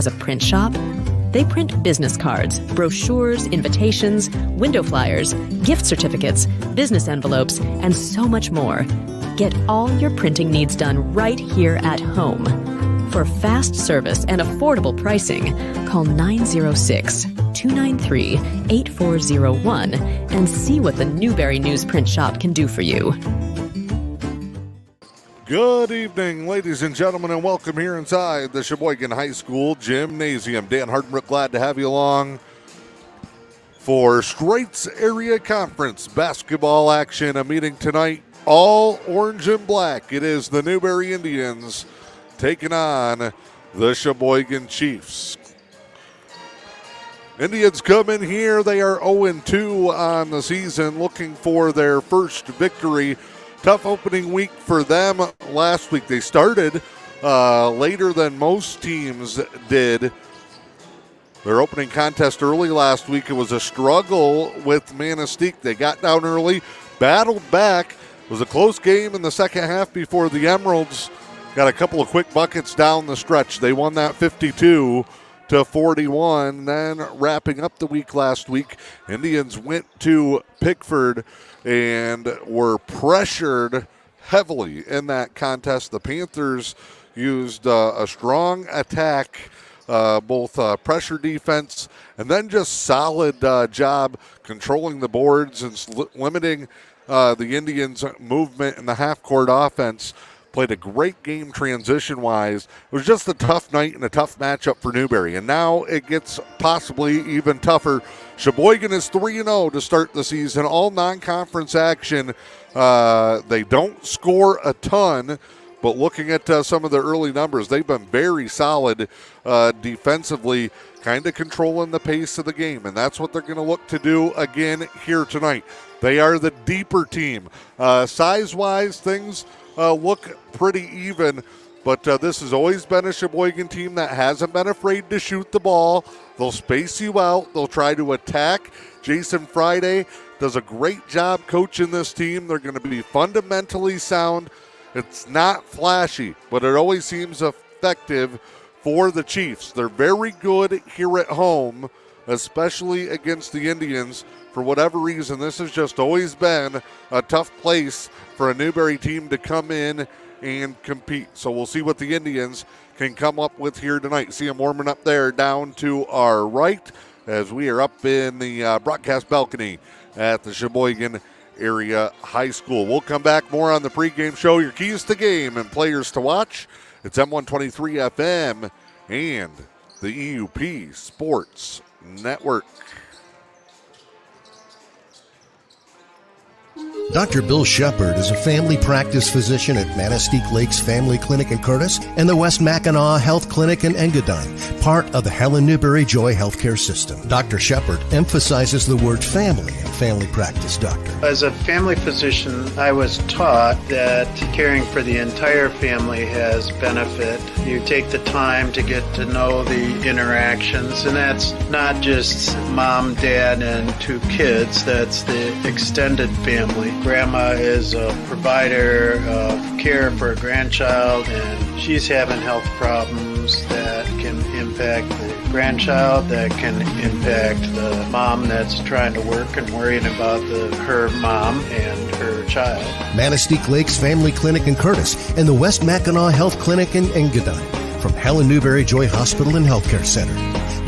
has a print shop? They print business cards, brochures, invitations, window flyers, gift certificates, business envelopes, and so much more. Get all your printing needs done right here at home. For fast service and affordable pricing, call 906-293-8401 and see what the Newberry Newsprint Shop can do for you. Good evening, ladies and gentlemen, and welcome here inside the Cheboygan High School Gymnasium. Dan Hardenbrook, glad to have you along for Straits Area Conference basketball action. A meeting tonight, all orange and black. It is the Newberry Indians taking on the Cheboygan Chiefs. Indians come in here. They are 0-2 on the season, looking for their first victory. Tough opening week for them last week. They started later than most teams did. Their opening contest early last week, it was a struggle with Varsity. They got down early, battled back. It was a close game in the second half before the Emeralds got a couple of quick buckets down the stretch. They won that 52-41. Then wrapping up the week last week, Indians went to Pickford and were pressured heavily in that contest. The Panthers used a strong attack, both pressure defense and then just solid job controlling the boards and limiting the Indians' movement in the half-court offense. Played a great game transition-wise. It was just a tough night and a tough matchup for Newberry, and now it gets possibly even tougher. Cheboygan is 3-0 to start the season, all non-conference action. They don't score a ton, but looking at some of the early numbers, they've been very solid defensively, kind of controlling the pace of the game, and that's what they're going to look to do again here tonight. They are the deeper team. Size-wise, things look pretty even, but this has always been a Cheboygan team that hasn't been afraid to shoot the ball. They'll space you out. They'll try to attack. Jason Friday does a great job coaching this team. They're going to be fundamentally sound. It's not flashy, but it always seems effective for the Chiefs. They're very good here at home, especially against the Indians. For whatever reason, this has just always been a tough place for a Newberry team to come in and compete. So we'll see what the Indians can come up with here tonight. See them warming up there down to our right as we are up in the broadcast balcony at the Cheboygan Area High School. We'll come back more on the pregame show. Your keys to game and players to watch. It's M123 FM and the E.U.P. Sports Network. Dr. Bill Shepard is a family practice physician at Manistee Lakes Family Clinic in Curtis and the West Mackinac Health Clinic in Engadine, part of the Helen Newberry Joy Healthcare System. Dr. Shepard emphasizes the word family in family practice doctor. As a family physician, I was taught that caring for the entire family has benefit. You take the time to get to know the interactions, and that's not just mom, dad, and 2 kids. That's the extended family. Grandma is a provider of care for a grandchild, and she's having health problems that can impact the grandchild, that can impact the mom that's trying to work and worrying about her mom and her child. Manistee Lakes Family Clinic in Curtis and the West Mackinac Health Clinic in Engadine from Helen Newberry Joy Hospital and Healthcare Center.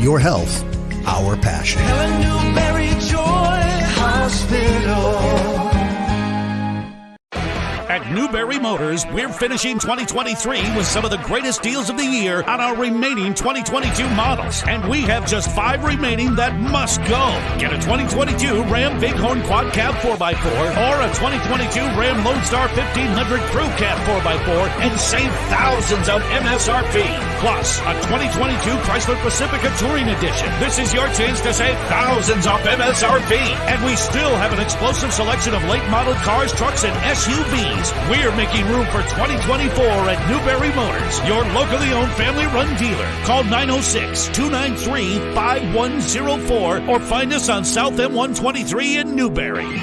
Your health, our passion. Helen Newberry Joy Hospital. At Newberry Motors, we're finishing 2023 with some of the greatest deals of the year on our remaining 2022 models. And we have just 5 remaining that must go. Get a 2022 Ram Bighorn Quad Cab 4x4 or a 2022 Ram Lodestar 1500 Crew Cab 4x4 and save thousands of MSRP. Plus, a 2022 Chrysler Pacifica Touring Edition. This is your chance to save thousands off MSRP. And we still have an explosive selection of late model cars, trucks, and SUVs. We're making room for 2024 at Newberry Motors, your locally owned family-run dealer. Call 906-293-5104 or find us on South M123 in Newberry.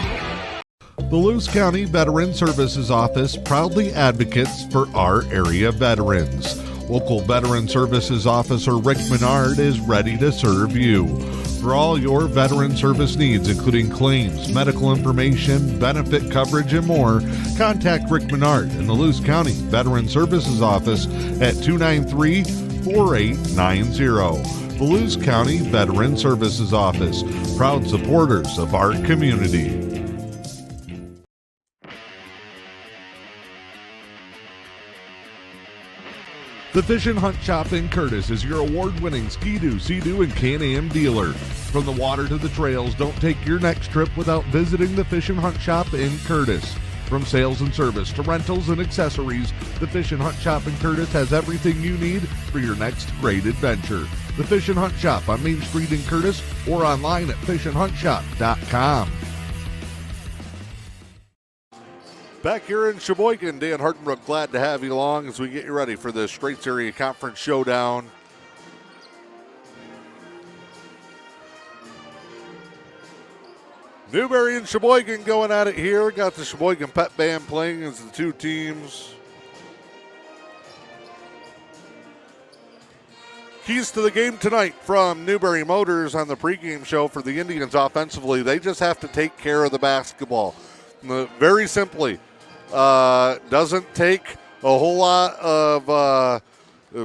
The Lewis County Veteran Services Office proudly advocates for our area veterans. Local Veteran Services Officer Rick Menard is ready to serve you. For all your veteran service needs, including claims, medical information, benefit coverage, and more, contact Rick Menard in the Luce County Veteran Services Office at 293-4890. The Luce County Veteran Services Office, proud supporters of our community. The Fish and Hunt Shop in Curtis is your award-winning Ski-Doo, Sea-Doo, and Can-Am dealer. From the water to the trails, don't take your next trip without visiting the Fish and Hunt Shop in Curtis. From sales and service to rentals and accessories, the Fish and Hunt Shop in Curtis has everything you need for your next great adventure. The Fish and Hunt Shop on Main Street in Curtis or online at fishandhuntshop.com. Back here in Cheboygan, Dan Hardenbrook, glad to have you along as we get you ready for the Straits Area Conference Showdown. Newberry and Cheboygan going at it here. Got the Cheboygan Pet Band playing as the two teams. Keys to the game tonight from Newberry Motors on the pregame show for the Indians offensively. They just have to take care of the basketball. Very simply. Doesn't take a whole lot of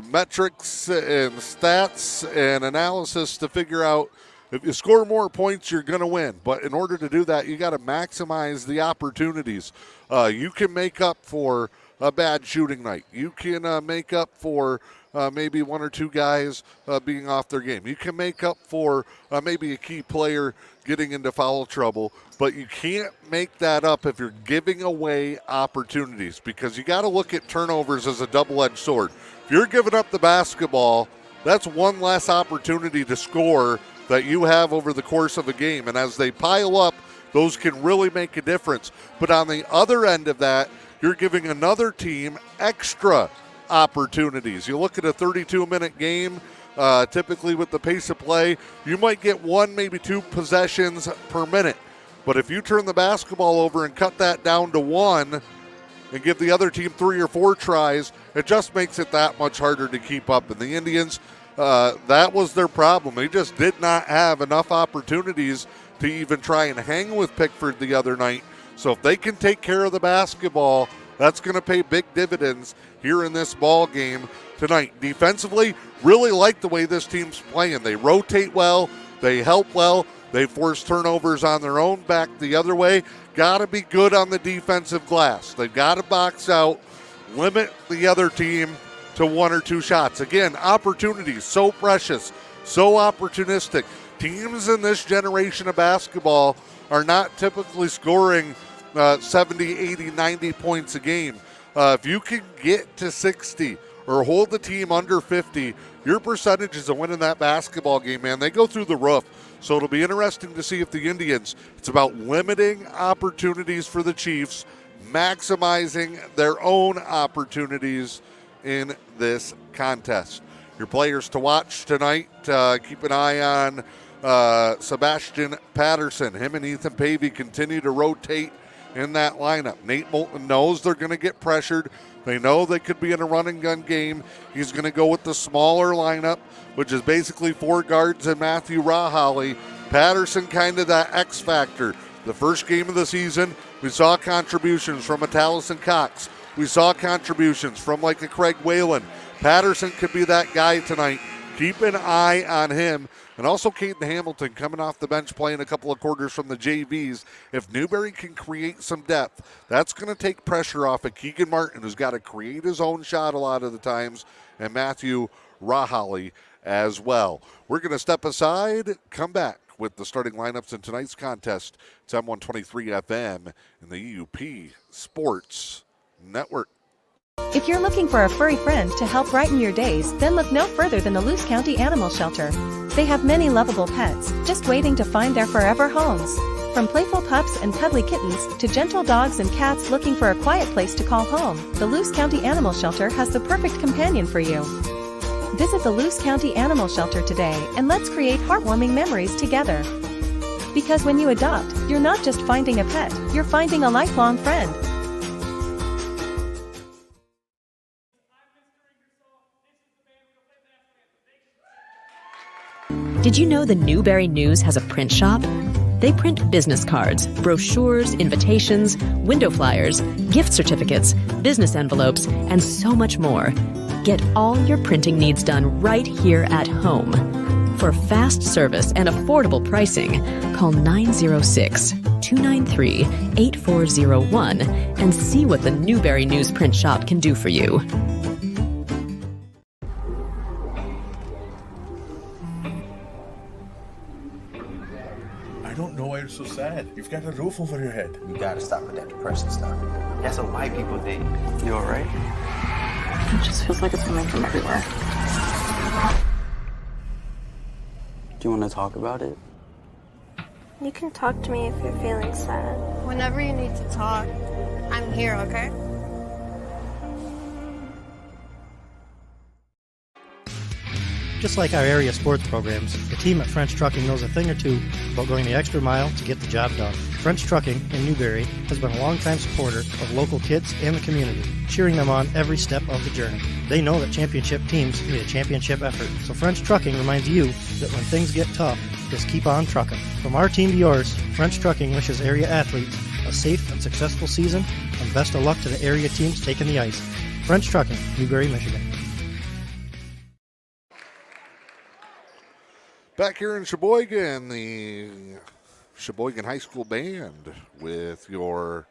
metrics and stats and analysis to figure out if you score more points, you're going to win. But in order to do that, you got to maximize the opportunities. You can make up for a bad shooting night. You can make up for maybe one or two guys being off their game. You can make up for maybe a key player getting into foul trouble, but you can't make that up if you're giving away opportunities, because you got to look at turnovers as a double-edged sword. If you're giving up the basketball, that's one less opportunity to score that you have over the course of a game, and as they pile up, those can really make a difference. But on the other end of that, you're giving another team extra opportunities. You look at a 32-minute game, typically with the pace of play, you might get one, maybe two possessions per minute. But if you turn the basketball over and cut that down to one and give the other team 3 or 4 tries, it just makes it that much harder to keep up. And the Indians, that was their problem. They just did not have enough opportunities to even try and hang with Pickford the other night. So if they can take care of the basketball, that's going to pay big dividends here in this ball game tonight. Defensively, really like the way this team's playing. They rotate well, they help well, they force turnovers on their own back the other way. Got to be good on the defensive glass. They've got to box out, limit the other team to 1 or 2 shots. Again, opportunities, so precious, so opportunistic. Teams in this generation of basketball are not typically scoring 70, 80, 90 points a game. If you can get to 60 or hold the team under 50, your percentages of winning that basketball game, man, they go through the roof. So it'll be interesting to see if the Indians, it's about limiting opportunities for the Chiefs, maximizing their own opportunities in this contest. Your players to watch tonight, keep an eye on Sebastian Patterson. Him and Ethan Pavey continue to rotate in that lineup. Nate Moulton knows they're going to get pressured. They know they could be in a run and gun game. He's going to go with the smaller lineup, which is basically 4 guards and Matthew Rahali. Patterson kind of that X factor. The first game of the season, we saw contributions from a Taliesin Cox. We saw contributions from like a Craig Whalen. Patterson could be that guy tonight. Keep an eye on him. And also Caden Hamilton coming off the bench playing a couple of quarters from the JVs. If Newberry can create some depth, that's going to take pressure off of Keegan Martin, who's got to create his own shot a lot of the times, and Matthew Rahali as well. We're going to step aside, come back with the starting lineups in tonight's contest. It's M123 FM and the E.U.P Sports Network. If you're looking for a furry friend to help brighten your days, then look no further than the Luce County Animal Shelter. They have many lovable pets, just waiting to find their forever homes. From playful pups and cuddly kittens to gentle dogs and cats looking for a quiet place to call home, the Luce County Animal Shelter has the perfect companion for you. Visit the Luce County Animal Shelter today and let's create heartwarming memories together. Because when you adopt, you're not just finding a pet, you're finding a lifelong friend. Did you know the Newberry News has a print shop? They print business cards, brochures, invitations, window flyers, gift certificates, business envelopes, and so much more. Get all your printing needs done right here at home. For fast service and affordable pricing, call 906-293-8401 and see what the Newberry News Print Shop can do for you. I don't know why you're so sad. You've got a roof over your head. You gotta stop with that depression stuff. That's what white people think. You alright? It just feels like it's coming from everywhere. Do you want to talk about it? You can talk to me if you're feeling sad. Whenever you need to talk, I'm here, okay? Just like our area sports programs, the team at French Trucking knows a thing or two about going the extra mile to get the job done. French Trucking in Newberry has been a longtime supporter of local kids and the community, cheering them on every step of the journey. They know that championship teams need a championship effort, so French Trucking reminds you that when things get tough, just keep on trucking. From our team to yours, French Trucking wishes area athletes a safe and successful season, and best of luck to the area teams taking the ice. French Trucking, Newberry, Michigan. Back here in Cheboygan, the Cheboygan High School Band with your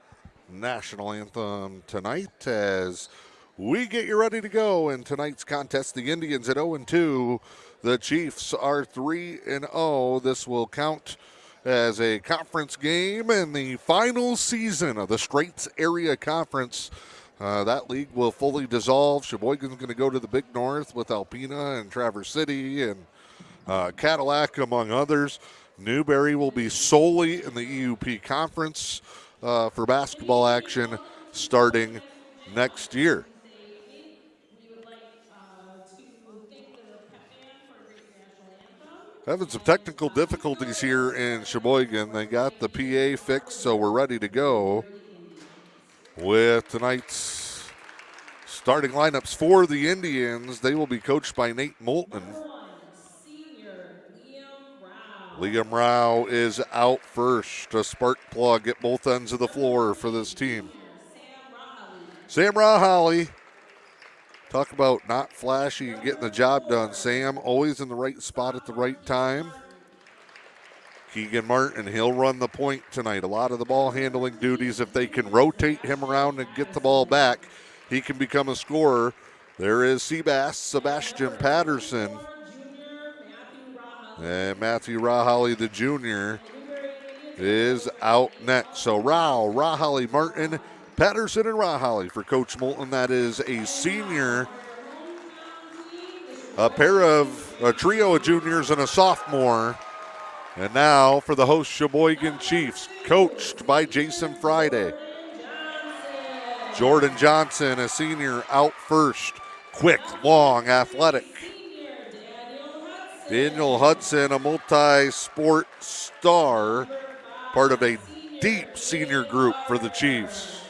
national anthem tonight as we get you ready to go in tonight's contest. The Indians at 0-2. The Chiefs are 3-0. This will count as a conference game in the final season of the Straits Area Conference. That league will fully dissolve. Sheboygan's going to go to the Big North with Alpena and Traverse City and Cadillac, among others. Newberry will be solely in the E.U.P conference for basketball action starting next year. Having some technical difficulties here in Cheboygan. They got the PA fixed, so we're ready to go with tonight's starting lineups for the Indians. They will be coached by Nate Moulton. Liam Rao is out first. A spark plug at both ends of the floor for this team. Sam Raholly. Talk about not flashy and getting the job done. Sam always in the right spot at the right time. Keegan Martin, he'll run the point tonight. A lot of the ball handling duties. If they can rotate him around and get the ball back, he can become a scorer. There is Sebastian Patterson. And Matthew Raholly, the junior, is out next. So Rao, Raholly, Martin, Patterson, and Raholly for Coach Moulton. That is a senior, a trio of juniors and a sophomore. And now for the host Cheboygan Chiefs, coached by Jason Friday. Jordan Johnson, a senior, out first. Quick, long, athletic. Daniel Hudson, a multi-sport star, part of a deep senior group for the Chiefs.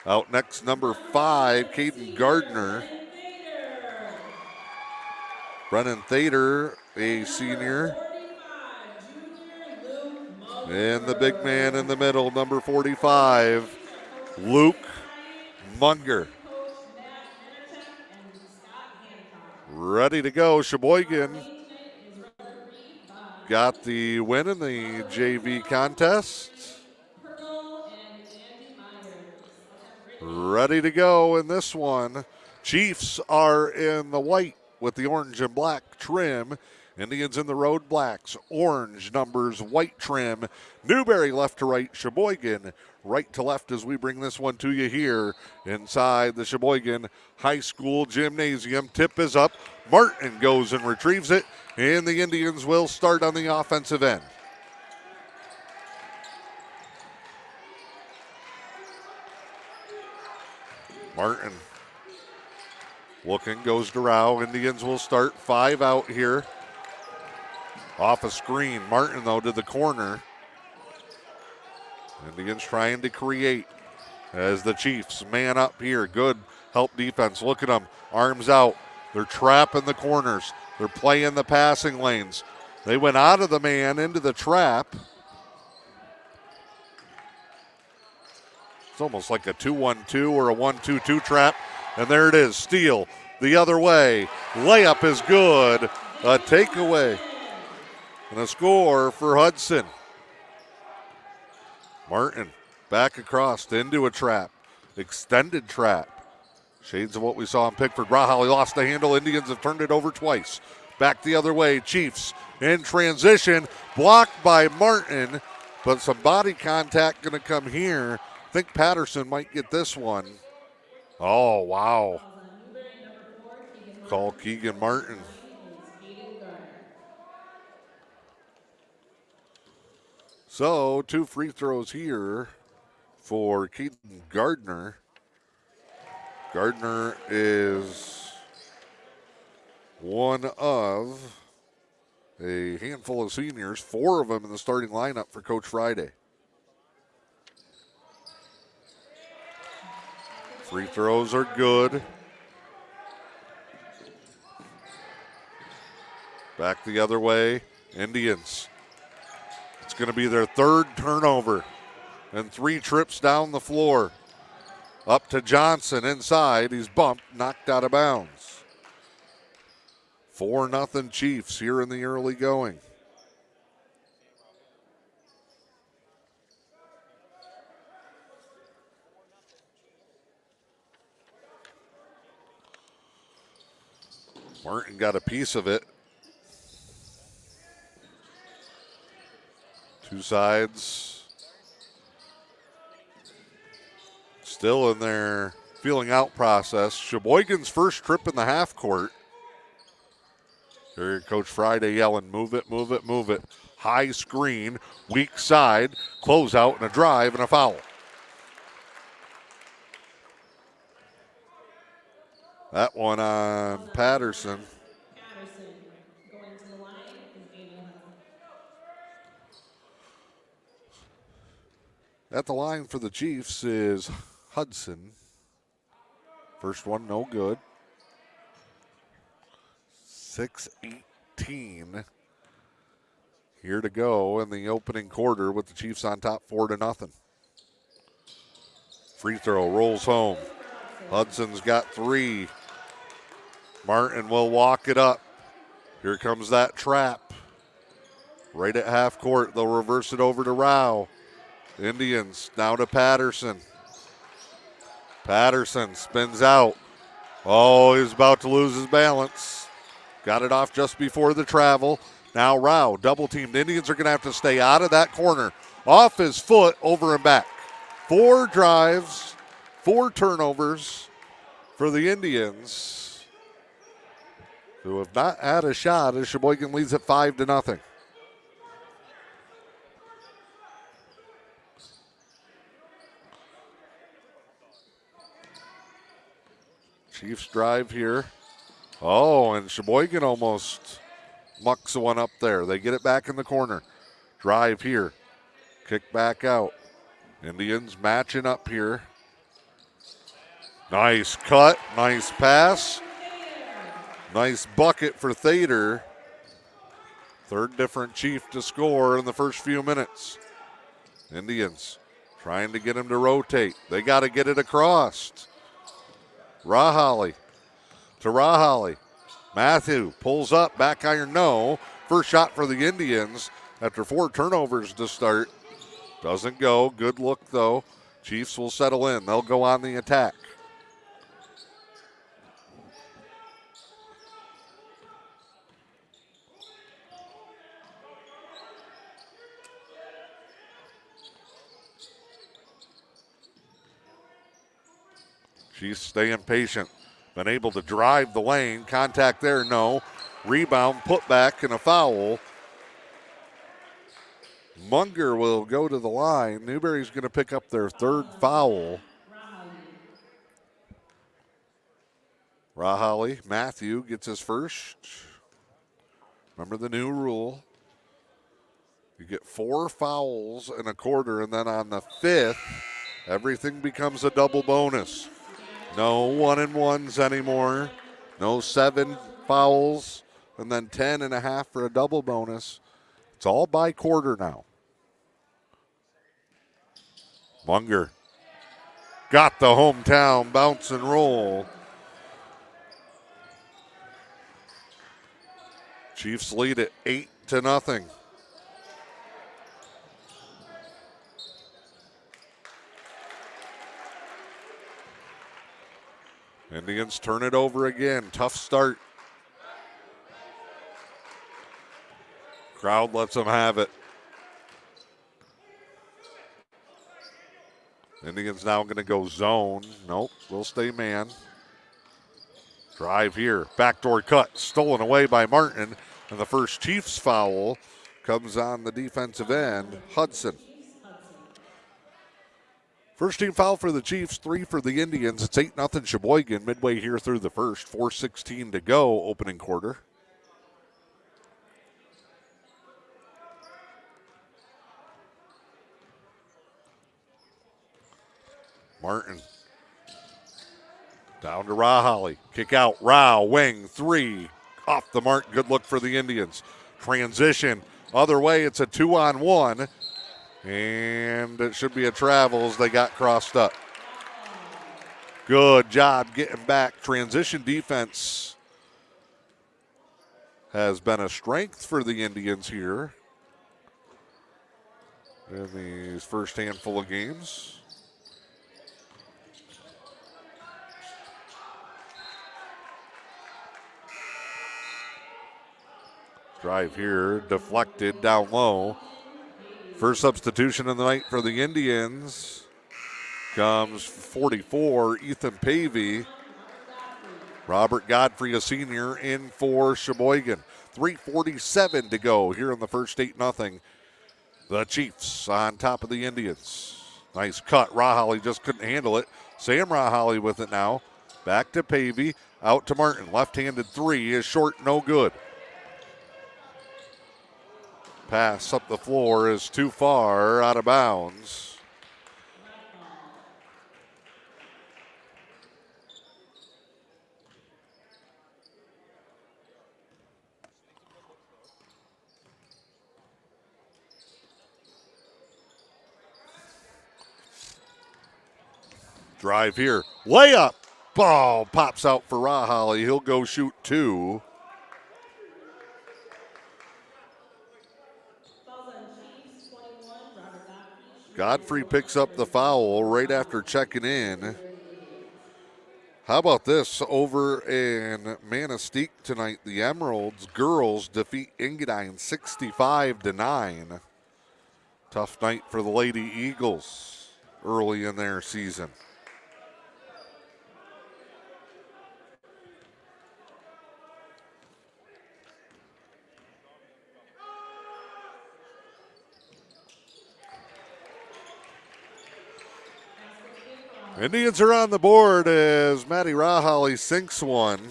Out next, number 5, Caden Gardner. Brennan Thader, a senior. And the big man in the middle, number 45, Luke Munger. Ready to go. Cheboygan got the win in the JV contest. Ready to go in this one. Chiefs are in the white with the orange and black trim. Indians in the road blacks, orange numbers, white trim. Newberry left to right, Cheboygan right to left as we bring this one to you here inside the Cheboygan High School Gymnasium. Tip is up. Martin goes and retrieves it, and the Indians will start on the offensive end. Martin looking, goes to Rao. Indians will start 5 out here. Off a screen. Martin, though, to the corner. Indians trying to create as the Chiefs man up here. Good help defense. Look at them. Arms out. They're trapping the corners. They're playing the passing lanes. They went out of the man into the trap. It's almost like a 2-1-2 or a 1-2-2 trap. And there it is. Steele the other way. Layup is good. A takeaway. And a score for Hudson. Martin back across into a trap. Extended trap. Shades of what we saw in Pickford. Rahaly lost the handle. Indians have turned it over twice. Back the other way. Chiefs in transition. Blocked by Martin. But some body contact going to come here. I think Patterson might get this one. Oh, wow. Call Keegan Martin. So 2 free throws here for Keaton Gardner. Gardner is one of a handful of seniors, 4 of them in the starting lineup for Coach Friday. Free throws are good. Back the other way, Indians. It's going to be their 3rd turnover and 3 trips down the floor. Up to Johnson inside. He's bumped, knocked out of bounds. 4-0 Chiefs here in the early going. Martin got a piece of it. 2 sides still in their feeling out process. Cheboygan's first trip in the half court. Here Coach Friday yelling, move it, move it, move it. High screen, weak side, close out and a drive and a foul. That one on Patterson. At the line for the Chiefs is Hudson. First one, no good. 6:18 here to go in the opening quarter with the Chiefs on top 4-0. Free throw rolls home. Hudson's got 3. Martin will walk it up. Here comes that trap. Right at half court, they'll reverse it over to Rao. Indians now to Patterson. Patterson spins out. Oh, he's about to lose his balance. Got it off just before the travel. Now Rao, double teamed. Indians are going to have to stay out of that corner. Off his foot, over and back. 4 drives, 4 turnovers for the Indians, who have not had a shot as Cheboygan leads at 5-0. Chiefs drive here. Oh, and Cheboygan almost mucks one up there. They get it back in the corner. Drive here. Kick back out. Indians matching up here. Nice cut. Nice pass. Nice bucket for Thader. 3rd different Chief to score in the first few minutes. Indians trying to get him to rotate. They got to get it across. Rahaly to Rahaly. Matthew pulls up, back iron, no. First shot for the Indians after 4 turnovers to start. Doesn't go. Good look, though. Chiefs will settle in. They'll go on the attack. Chiefs staying patient. Been able to drive the lane. Contact there, no. Rebound, put back, and a foul. Munger will go to the line. Newberry's going to pick up their 3rd foul. Rahaly, Matthew gets his first. Remember the new rule. You get 4 fouls in a quarter, and then on the 5th, everything becomes a double bonus. No 1-and-1s anymore. No 7 fouls and then 10.5 for a double bonus. It's all by quarter now. Munger got the hometown bounce and roll. Chiefs lead at 8-0. Indians turn it over again. Tough start. Crowd lets them have it. Indians now going to go zone. Nope, we'll stay man. Drive here. Backdoor cut. Stolen away by Martin. And the first Chiefs foul comes on the defensive end. Hudson. First team foul for the Chiefs, 3 for the Indians. It's 8-0 Cheboygan midway here through the first. 4:16 to go, opening quarter. Martin. Down to Raholly. Kick out. Rao, wing, 3. Off the mark. Good look for the Indians. Transition. Other way, it's a 2-on-1. And it should be a travel as they got crossed up. Good job getting back. Transition defense has been a strength for the Indians here in these first handful of games. Drive here, deflected down low. First substitution of the night for the Indians comes 44, Ethan Pavey. Robert Godfrey, a senior, in for Cheboygan. 3:47 to go here in the first, 8-0. The Chiefs on top of the Indians. Nice cut. Raholly just couldn't handle it. Sam Raholly with it now. Back to Pavey. Out to Martin. Left-handed 3 is short, no good. Pass up the floor is too far, out of bounds. Drive here. Layup. Ball pops out for Raholly. He'll go shoot 2. Godfrey picks up the foul right after checking in. How about this over in Manistee tonight? The Emeralds girls defeat Engadine 65-9. Tough night for the Lady Eagles early in their season. Indians are on the board as Maddie Raholly sinks one.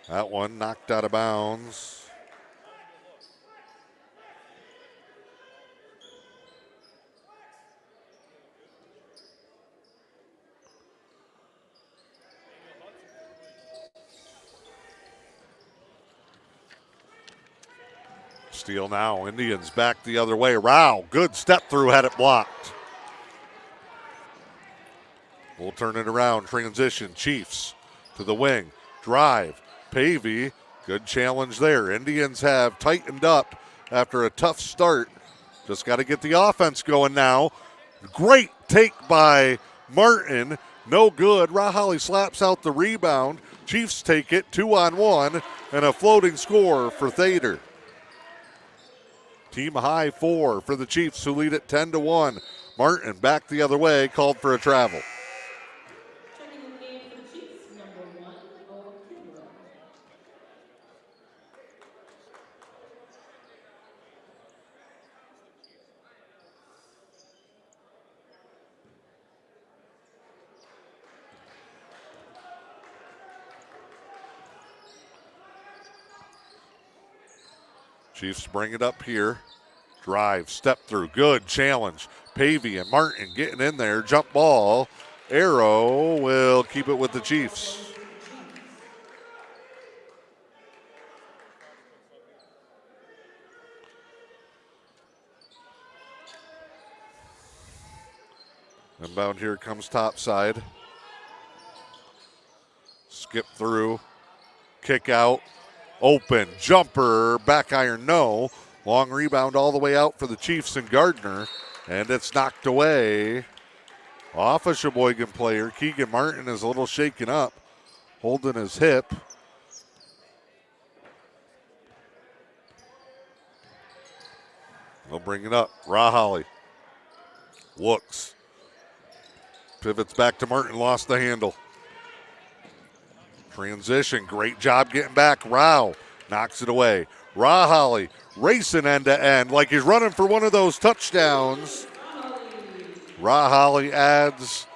That one knocked out of bounds. Steal now. Indians back the other way. Rao, good step through, had it blocked. We'll turn it around. Transition. Chiefs to the wing. Drive. Pavey. Good challenge there. Indians have tightened up after a tough start. Just got to get the offense going now. Great take by Martin. No good. Raholly slaps out the rebound. Chiefs take it. 2-on-1 and a floating score for Thader. Team high 4 for the Chiefs, who lead it 10-1. Martin back the other way, called for a travel. Chiefs bring it up here. Drive, step through, good challenge. Pavey and Martin getting in there. Jump ball arrow will keep it with the Chiefs. Inbound here comes topside. Skip through. Kick out. Open. Jumper. Back iron, no. Long rebound all the way out for the Chiefs and Gardner. And it's knocked away off a Cheboygan player. Keegan Martin is a little shaken up, holding his hip. They'll bring it up. Raholly looks. Pivots back to Martin, lost the handle. Transition, great job getting back. Rao knocks it away. Raholly racing end to end like he's running for one of those touchdowns. Raholly adds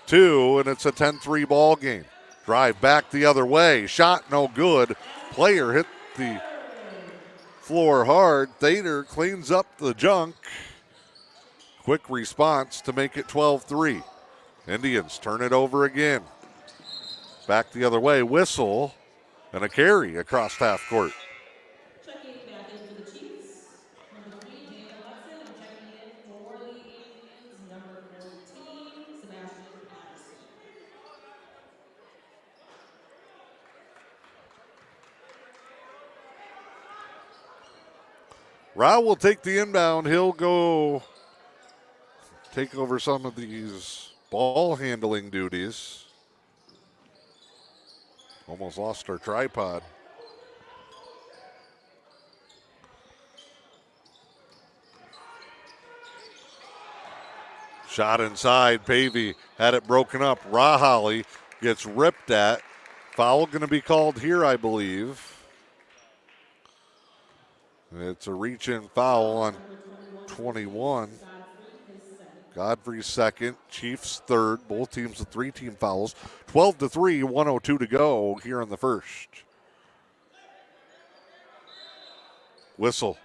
2, and it's a 10-3 ball game. Drive back the other way. Shot no good. Player hit the floor hard. Thader cleans up the junk. Quick response to make it 12-3. Indians turn it over again. Back the other way. Whistle and a carry across half court. Checking back in for the Chiefs. Number 3, Daniel Hudson. And checking in for the Indians, number 14, Sebastian Patterson. Rao will take the inbound. He'll go take over some of these ball handling duties. Almost lost our tripod. Shot inside. Pavey had it broken up. Raholly gets ripped at. Foul going to be called here, I believe. It's a reach-in foul on 21. Godfrey's second, Chiefs third. Both teams with 3-team fouls. 12-3, 1:02 to go here in the first. Whistle.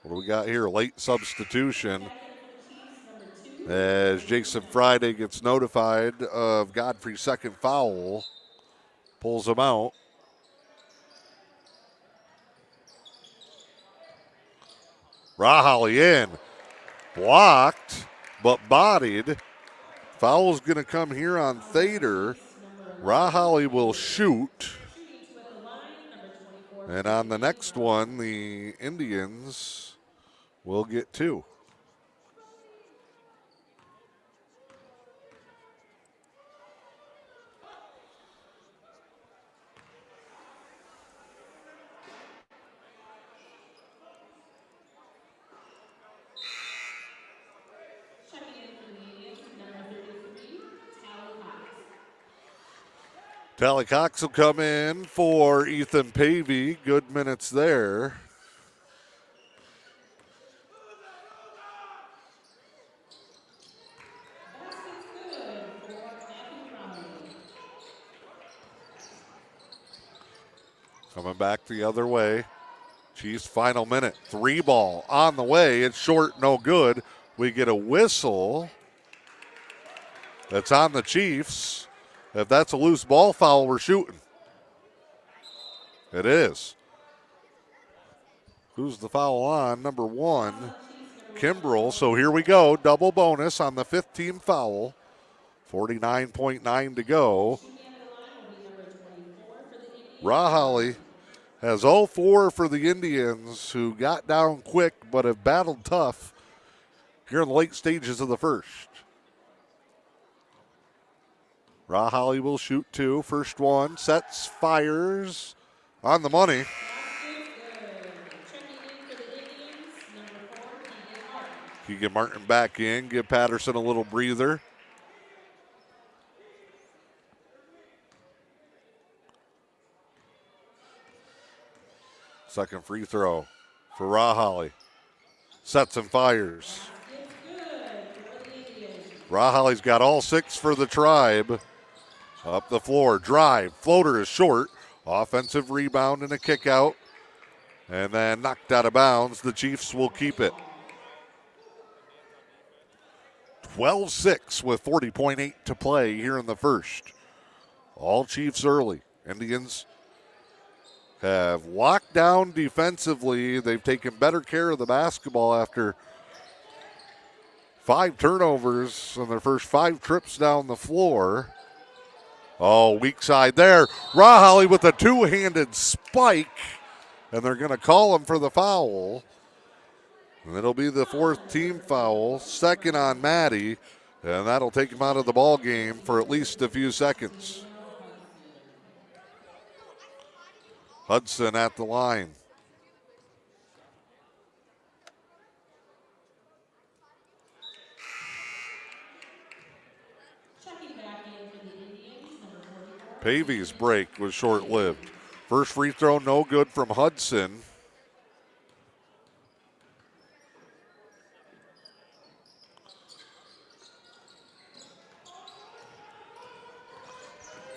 What do we got here? Late substitution as Jason Friday gets notified of Godfrey's second foul. Pulls him out. Raholly in. Blocked, but bodied. Foul's going to come here on Thader. Raholly will shoot. And on the next one, the Indians will get 2. Tally Cox will come in for Ethan Pavey. Good minutes there. Coming back the other way. Chiefs final minute. 3 ball on the way. It's short, no good. We get a whistle. That's on the Chiefs. If that's a loose ball foul, we're shooting. It is. Who's the foul on? Number 1, Kimbrell. So here we go. Double bonus on the 5th team foul. 49.9 to go. Raholly has all 4 for the Indians, who got down quick but have battled tough here in the late stages of the first. Raholly will shoot 2. First one, sets, fires, on the money. Keegan Martin back in, give Patterson a little breather. Second free throw for Raholly. Sets and fires. Raholly's got all 6 for the Tribe. Up the floor, drive, floater is short. Offensive rebound and a kick out. And then knocked out of bounds. The Chiefs will keep it. 12-6 with 40.8 to play here in the first. All Chiefs early. Indians have locked down defensively. They've taken better care of the basketball after 5 turnovers on their first 5 trips down the floor. Oh, weak side there. Raholly with a two-handed spike, and they're going to call him for the foul. And it'll be the 4th team foul, second on Maddie, and that'll take him out of the ball game for at least a few seconds. Hudson at the line. Pavy's break was short-lived. First free throw, no good from Hudson.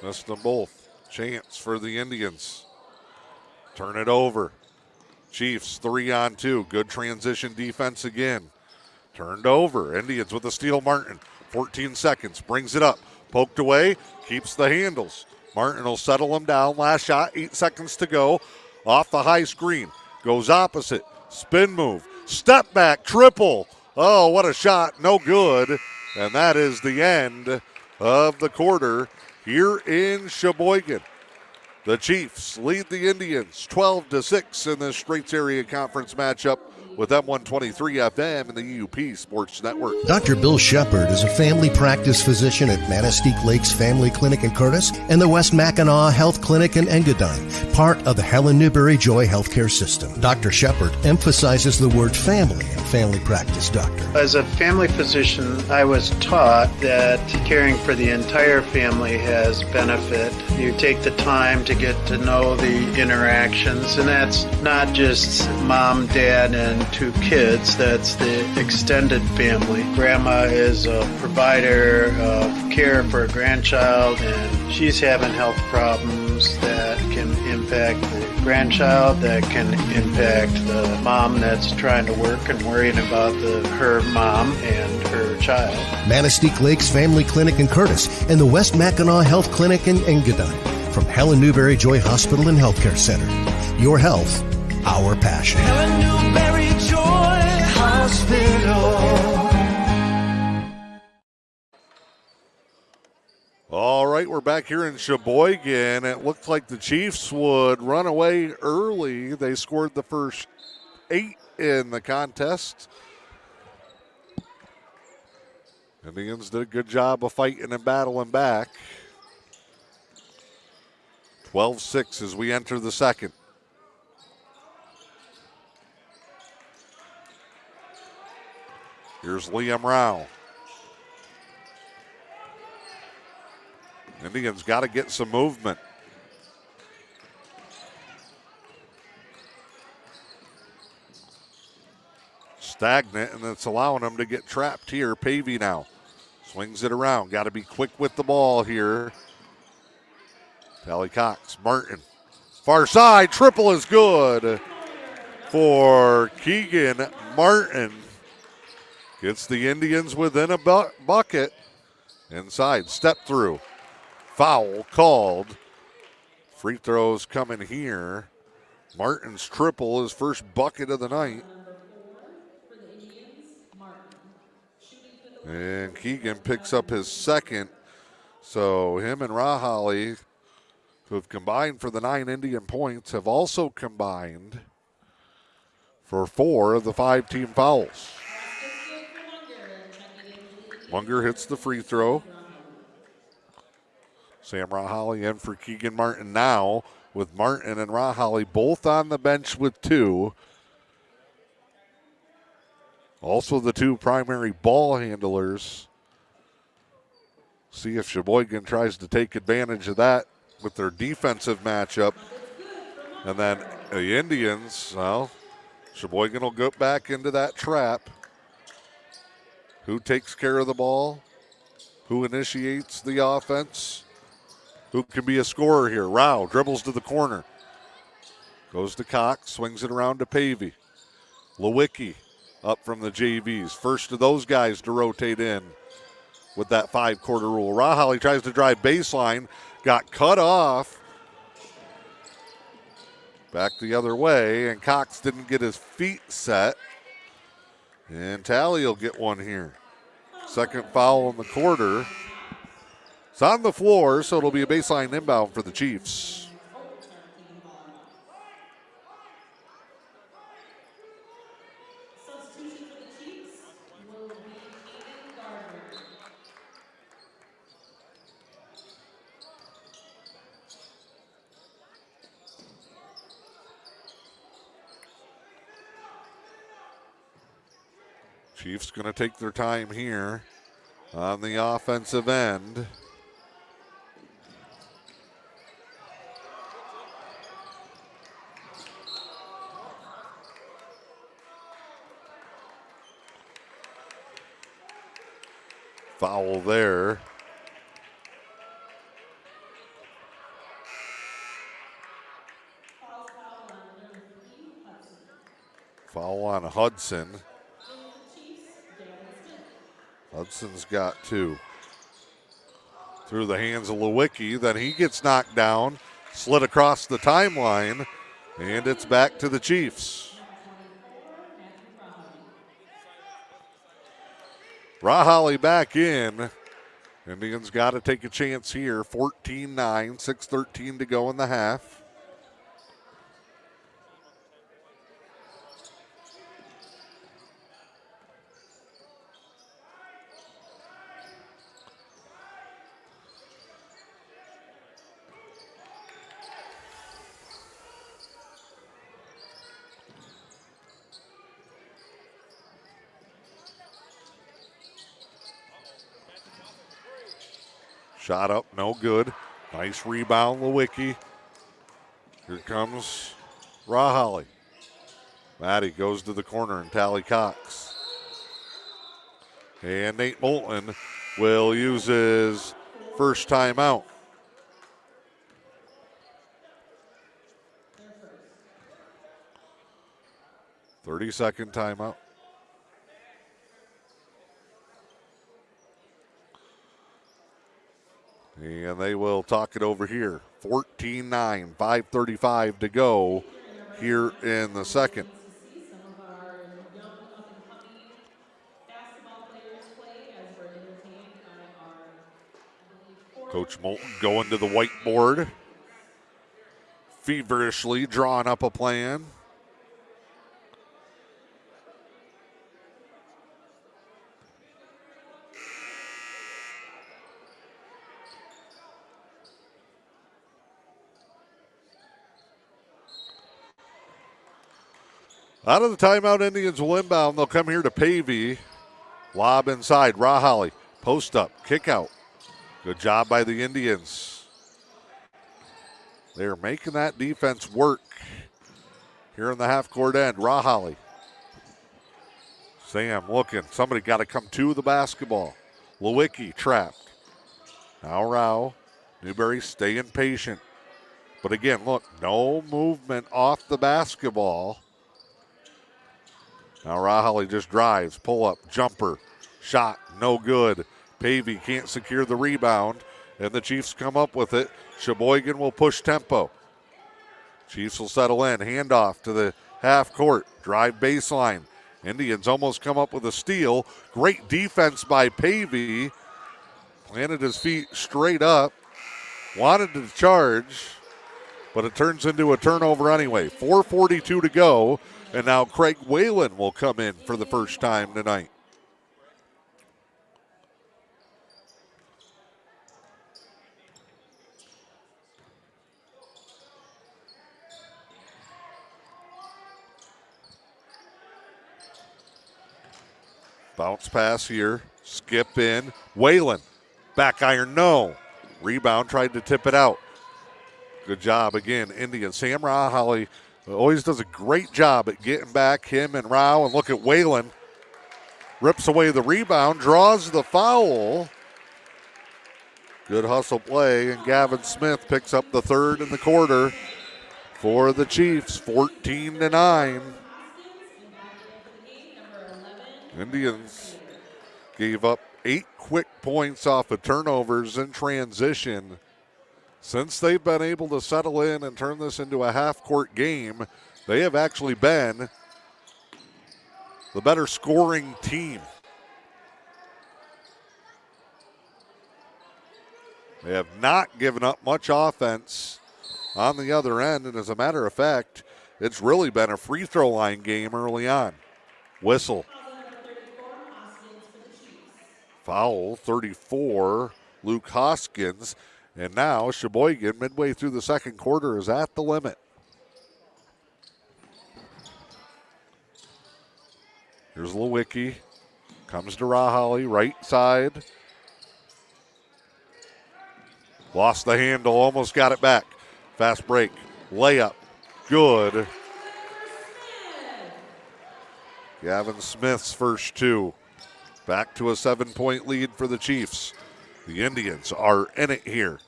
Missed them both. Chance for the Indians. Turn it over. Chiefs 3-on-2. Good transition defense again. Turned over. Indians with a steal. Martin. 14 seconds. Brings it up. Poked away. Keeps the handles. Martin will settle him down. Last shot. 8 seconds to go. Off the high screen. Goes opposite. Spin move. Step back. Triple. Oh, what a shot. No good. And that is the end of the quarter here in Cheboygan. The Chiefs lead the Indians 12-6 in the Straits Area Conference matchup with M123 FM and the E.U.P Sports Network. Dr. Bill Shepard is a family practice physician at Manistee Lakes Family Clinic in Curtis and the West Mackinac Health Clinic in Engadine, part of the Helen Newberry Joy Healthcare System. Dr. Shepard emphasizes the word family in family practice, doctor. As a family physician, I was taught that caring for the entire family has benefit. You take the time to get to know the interactions, and that's not just mom, dad, and 2 kids. That's the extended family. Grandma is a provider of care for a grandchild, and she's having health problems that can impact the grandchild, that can impact the mom that's trying to work and worrying about her mom and her child. Manistee Lakes Family Clinic in Curtis and the West Mackinac Health Clinic in Engadine. From Helen Newberry Joy Hospital and Healthcare Center. Your health, our passion. Helen Newberry Joy Hospital. All right, we're back here in Cheboygan. It looked like the Chiefs would run away early. They scored the first 8 in the contest. Indians did a good job of fighting and battling back. 12-6 as we enter the second. Here's Liam Rao. Indians got to get some movement. Stagnant, and it's allowing them to get trapped here. Pavey now swings it around. Got to be quick with the ball here. Tally Cox, Martin. Far side, triple is good for Keegan Martin. Gets the Indians within a bucket. Inside, step through. Foul called. Free throws coming here. Martin's triple, his first bucket of the night. And Keegan picks up his second. So him and Raholly, who have combined for the 9 Indian points, have also combined for 4 of the 5 team fouls. Munger hits the free throw. Sam Raholly in for Keegan Martin now, with Martin and Raholly both on the bench with 2. Also the 2 primary ball handlers. See if Cheboygan tries to take advantage of that with their defensive matchup. And then the Indians, well, Cheboygan will go back into that trap. Who takes care of the ball? Who initiates the offense? Who can be a scorer here? Rao dribbles to the corner. Goes to Cox, swings it around to Pavey. Lewicki up from the JVs. First of those guys to rotate in with that 5-quarter rule. Rahali tries to drive baseline, got cut off. Back the other way, and Cox didn't get his feet set. And Talley will get one here. Second foul in the quarter. It's on the floor, so it'll be a baseline inbound for the Chiefs. Substitution for the Chiefs will be Kaden Gardner. Chiefs going to take their time here on the offensive end. Foul there. Foul on Hudson. Hudson's got 2. Through the hands of Lewicki, then he gets knocked down, slid across the timeline, and it's back to the Chiefs. Rahali back in. Indians got to take a chance here. 14-9, 6:13 to go in the half. Shot up, no good. Nice rebound, Lewicki. Here comes Rahali. Maddie goes to the corner and Tally Cox. And Nate Moulton will use his first timeout. Thirty-second timeout. And they will talk it over here. 14-9, 5:35 to go here in the second. Some of our young up-and-coming basketball players play as we're entertained by our Coach Moulton going to the whiteboard, feverishly drawing up a plan. Out of the timeout, Indians will inbound. They'll come here to Pavey. Lob inside. Rahali. Post up. Kick out. Good job by the Indians. They're making that defense work here in the half-court end. Rahali. Sam looking. Somebody got to come to the basketball. Lewicki trapped. Now Rao. Newberry staying patient. But again, look, no movement off the basketball. Now Rahali just drives, pull up, jumper, shot, no good. Pavey can't secure the rebound, and the Chiefs come up with it. Cheboygan will push tempo. Chiefs will settle in, handoff to the half court, drive baseline. Indians almost come up with a steal. Great defense by Pavey. Planted his feet straight up, wanted to charge, but it turns into a turnover anyway. 4:42 to go. And now Craig Whalen will come in for the first time tonight. Bounce pass here. Skip in. Whalen. Back iron, no. Rebound, tried to tip it out. Good job again, Indian. Sam Rahali always does a great job at getting back, him and Rao. And look at Whalen. Rips away the rebound, draws the foul. Good hustle play, and Gavin Smith picks up the third in the quarter for the Chiefs, 14-9. Indians gave up 8 quick points off of turnovers in transition. Since they've been able to settle in and turn this into a half-court game, they have actually been the better scoring team. They have not given up much offense on the other end, and as a matter of fact, it's really been a free throw line game early on. Whistle. Foul, 34, Luke Hoskins. And now Cheboygan, midway through the second quarter, is at the limit. Here's Lewicki. Comes to Rahali, right side. Lost the handle, almost got it back. Fast break, layup, good. Gavin Smith's first 2. Back to a 7-point lead for the Chiefs. The Indians are in it here.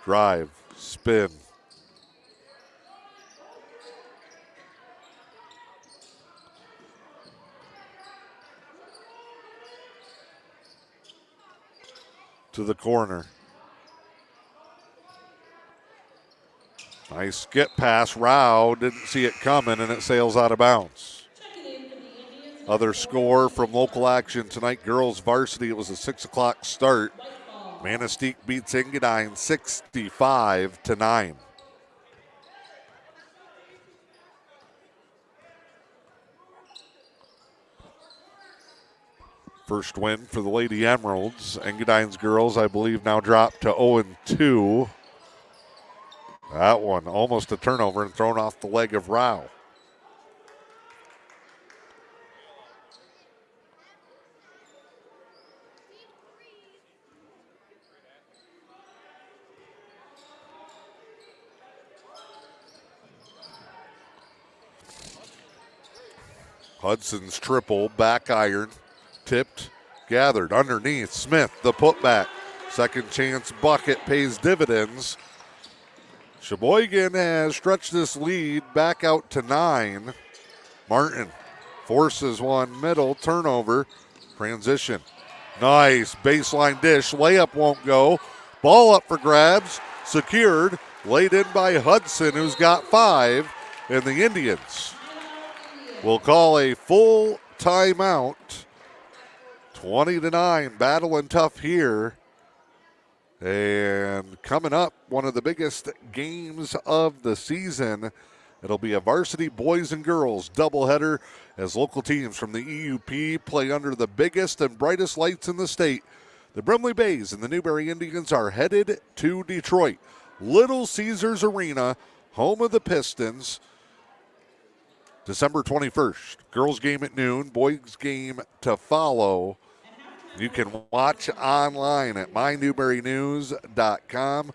Drive, spin. To the corner. Nice skip pass. Rao didn't see it coming, and it sails out of bounds. Other score from local action tonight, girls varsity. It was a 6 o'clock start. Manistee beats Engadine 65-9. First win for the Lady Emeralds. Engadine's girls, I believe, now dropped to 0-2. That one almost a turnover and thrown off the leg of Rao. Hudson's triple, back iron, tipped, gathered, underneath, Smith, the putback. Second chance bucket pays dividends. Cheboygan has stretched this lead back out to 9. Martin forces one middle, turnover, transition. Nice baseline dish, layup won't go. Ball up for grabs, secured, laid in by Hudson, who's got 5, and the Indians will call a full timeout. 20-9, battling tough here. And coming up, one of the biggest games of the season. It'll be a varsity boys and girls doubleheader as local teams from the E.U.P play under the biggest and brightest lights in the state. The Brimley Bays and the Newberry Indians are headed to Detroit. Little Caesars Arena, home of the Pistons. December 21st. Girls game at noon, boys game to follow. You can watch online at mynewberrynews.com.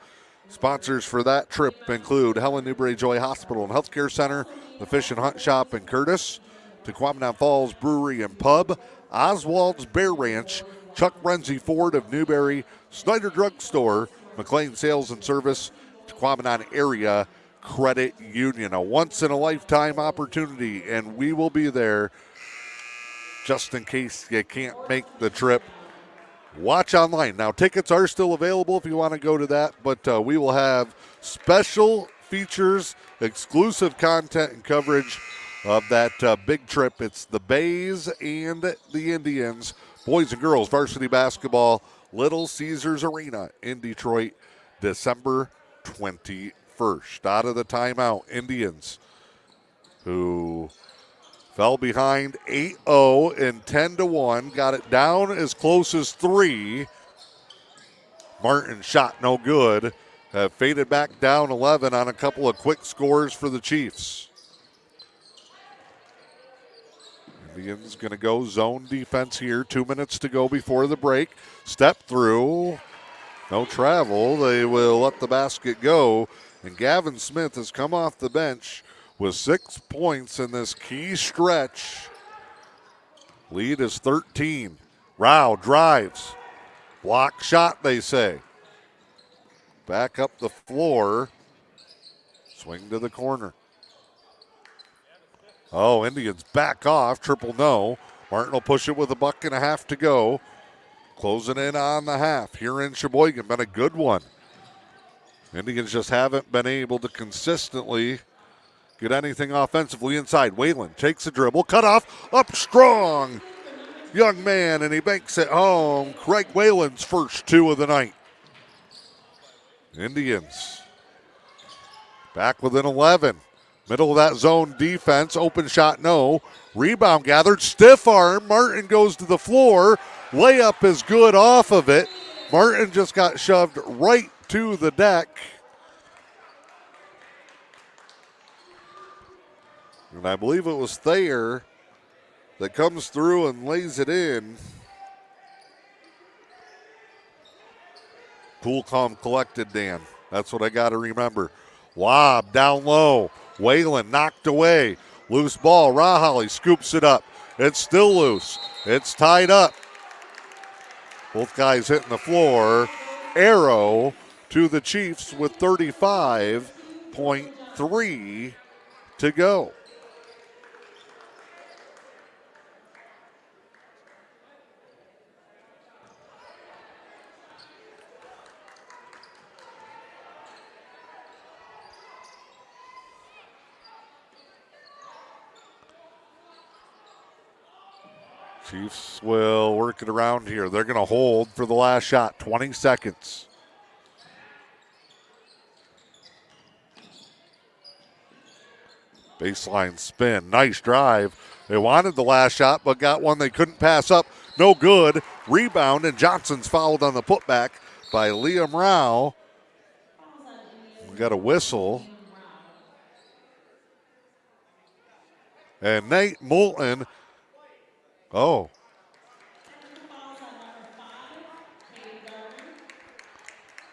Sponsors for that trip include Helen Newberry Joy Hospital and Healthcare Center, the Fish and Hunt Shop in Curtis, Tequamanon Falls Brewery and Pub, Oswald's Bear Ranch, Chuck Renzi Ford of Newberry, Snyder Drug Store, McLean Sales and Service, Tequamanon Area Credit Union. A once-in-a-lifetime opportunity, and we will be there just in case you can't make the trip. Watch online. Now, tickets are still available if you want to go to that, but we will have special features, exclusive content and coverage of that big trip. It's the Bays and the Indians, boys and girls varsity basketball, Little Caesars Arena in Detroit, December 21st. Out of the timeout, Indians, who fell behind 8-0 and 10-1, got it down as close as 3. Martin shot no good. Have faded back down 11 on a couple of quick scores for the Chiefs. Indians going to go zone defense here. 2 minutes to go before the break. Step through. No travel. They will let the basket go. And Gavin Smith has come off the bench with 6 points in this key stretch. Lead is 13. Rao drives. Block shot, they say. Back up the floor. Swing to the corner. Oh, Indians back off. Triple no. Martin will push it with $1.50 to go. Closing in on the half here in Cheboygan. Been a good one. Indians just haven't been able to consistently get anything offensively inside. Whalen takes a dribble, cut off, up strong. Young man, and he banks it home. Craig Whalen's first 2 of the night. Indians back within 11. Middle of that zone defense. Open shot, no. Rebound gathered. Stiff arm. Martin goes to the floor. Layup is good off of it. Martin just got shoved right to the deck. And I believe it was Thayer that comes through and lays it in. Cool, calm, collected, Dan. That's what I got to remember. Lob down low. Whalen knocked away. Loose ball. Rahali scoops it up. It's still loose. It's tied up. Both guys hitting the floor. Arrow to the Chiefs with 35.3 to go. Chiefs will work it around here. They're going to hold for the last shot. 20 seconds. Baseline spin. Nice drive. They wanted the last shot, but got one they couldn't pass up. No good. Rebound, and Johnson's fouled on the putback by Liam Rao. We got a whistle. And Nate Moulton. Oh.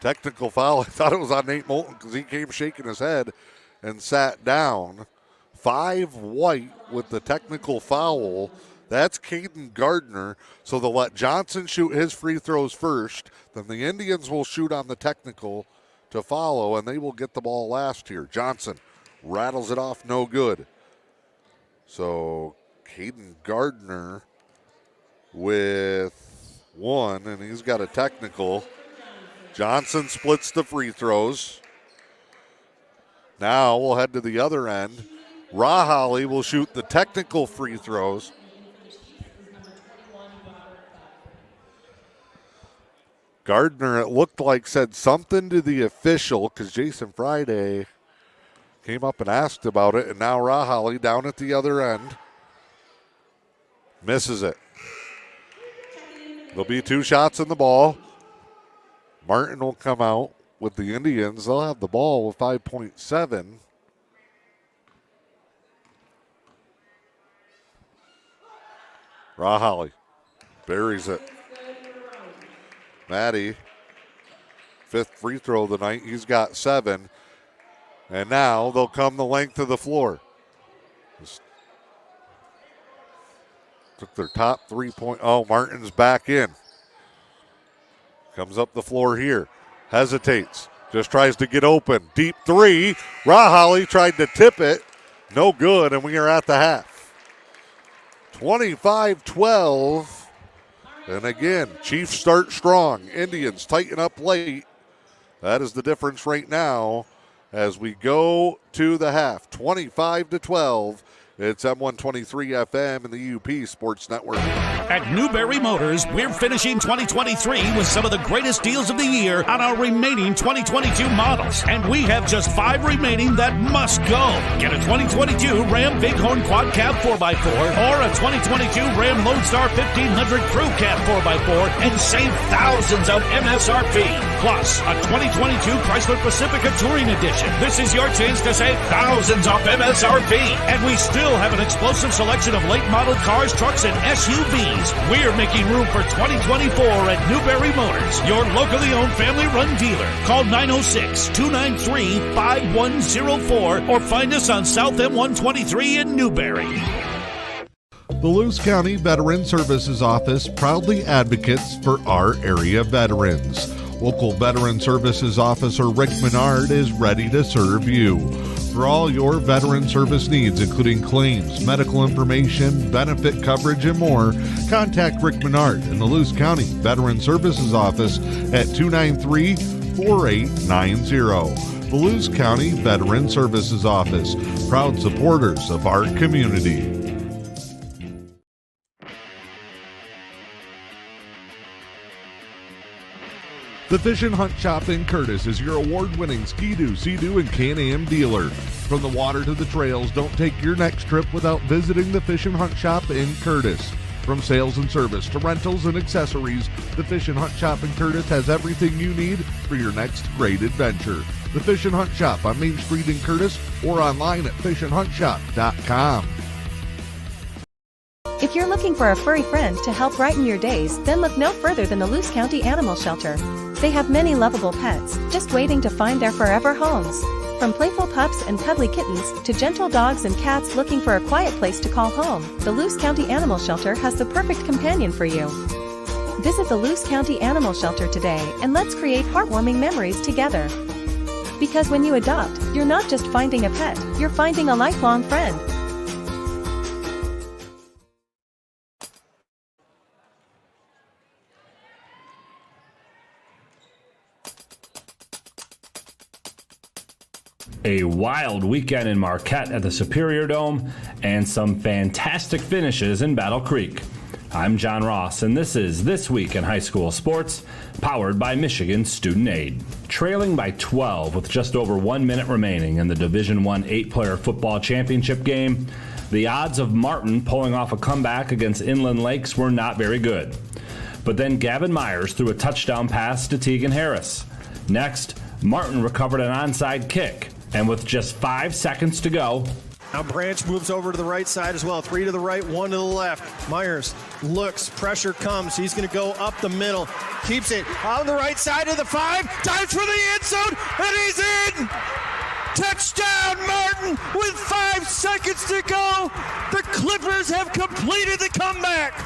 Technical foul. I thought it was on Nate Moulton because he came shaking his head and sat down. 5 white with the technical foul. That's Caden Gardner. So they'll let Johnson shoot his free throws first. Then the Indians will shoot on the technical to follow, and they will get the ball last here. Johnson rattles it off, no good. So Caden Gardner with 1, and he's got a technical. Johnson splits the free throws. Now we'll head to the other end. Rahali will shoot the technical free throws. Gardner, it looked like, said something to the official because Jason Friday came up and asked about it, and now Rahali down at the other end. Misses it. There'll be 2 shots in the ball. Martin will come out with the Indians. They'll have the ball with 5.7. Rahali buries it. Maddie, 5th free throw of the night. He's got 7. And now they'll come the length of the floor. Just took their top 3 point. Oh, Martin's back in. Comes up the floor here. Hesitates. Just tries to get open. Deep 3. Rahali tried to tip it. No good, and we are at the half. 25-12. And again, Chiefs start strong. Indians tighten up late. That is the difference right now as we go to the half. 25-12. It's M123 FM and the E.U.P Sports Network. At Newberry Motors, we're finishing 2023 with some of the greatest deals of the year on our remaining 2022 models. And we have just 5 remaining that must go. Get a 2022 Ram Bighorn Quad Cab 4x4 or a 2022 Ram Lodestar 1500 Crew Cab 4x4 and save thousands of MSRP. Plus, a 2022 Chrysler Pacifica Touring Edition. This is your chance to save thousands off MSRP. And we still have an explosive selection of late model cars, trucks, and SUVs. We're making room for 2024 at Newberry Motors, your locally owned family-run dealer. Call 906-293-5104 or find us on South M123 in Newberry. The Lewis County Veteran Services Office proudly advocates for our area veterans. Local Veteran Services Officer Rick Menard is ready to serve you. For all your veteran service needs, including claims, medical information, benefit coverage, and more, contact Rick Menard in the Lewis County Veteran Services Office at 293-4890. The Lewis County Veteran Services Office, proud supporters of our community. The Fish and Hunt Shop in Curtis is your award-winning Ski-Doo, Sea-Doo, and Can-Am dealer. From the water to the trails, don't take your next trip without visiting the Fish and Hunt Shop in Curtis. From sales and service to rentals and accessories, the Fish and Hunt Shop in Curtis has everything you need for your next great adventure. The Fish and Hunt Shop on Main Street in Curtis or online at fishandhuntshop.com. If you're looking for a furry friend to help brighten your days, then look no further than the Lewis County Animal Shelter. They have many lovable pets, just waiting to find their forever homes. From playful pups and cuddly kittens to gentle dogs and cats looking for a quiet place to call home, the Lewis County Animal Shelter has the perfect companion for you. Visit the Lewis County Animal Shelter today and let's create heartwarming memories together. Because when you adopt, you're not just finding a pet, you're finding a lifelong friend. A wild weekend in Marquette at the Superior Dome, and some fantastic finishes in Battle Creek. I'm John Ross, and this is This Week in High School Sports, powered by Michigan Student Aid. Trailing by 12 with just over 1 minute remaining in the Division I 8-player football championship game, the odds of Martin pulling off a comeback against Inland Lakes were not very good. But then Gavin Myers threw a touchdown pass to Tegan Harris. Next, Martin recovered an onside kick. And with just 5 seconds to go, now Branch moves over to the right side as well. 3 to the right, 1 to the left. Myers looks, pressure comes. He's going to go up the middle. Keeps it on the right side of the 5. Dives for the end zone, and he's in! Touchdown, Martin, with 5 seconds to go. The Clippers have completed the comeback.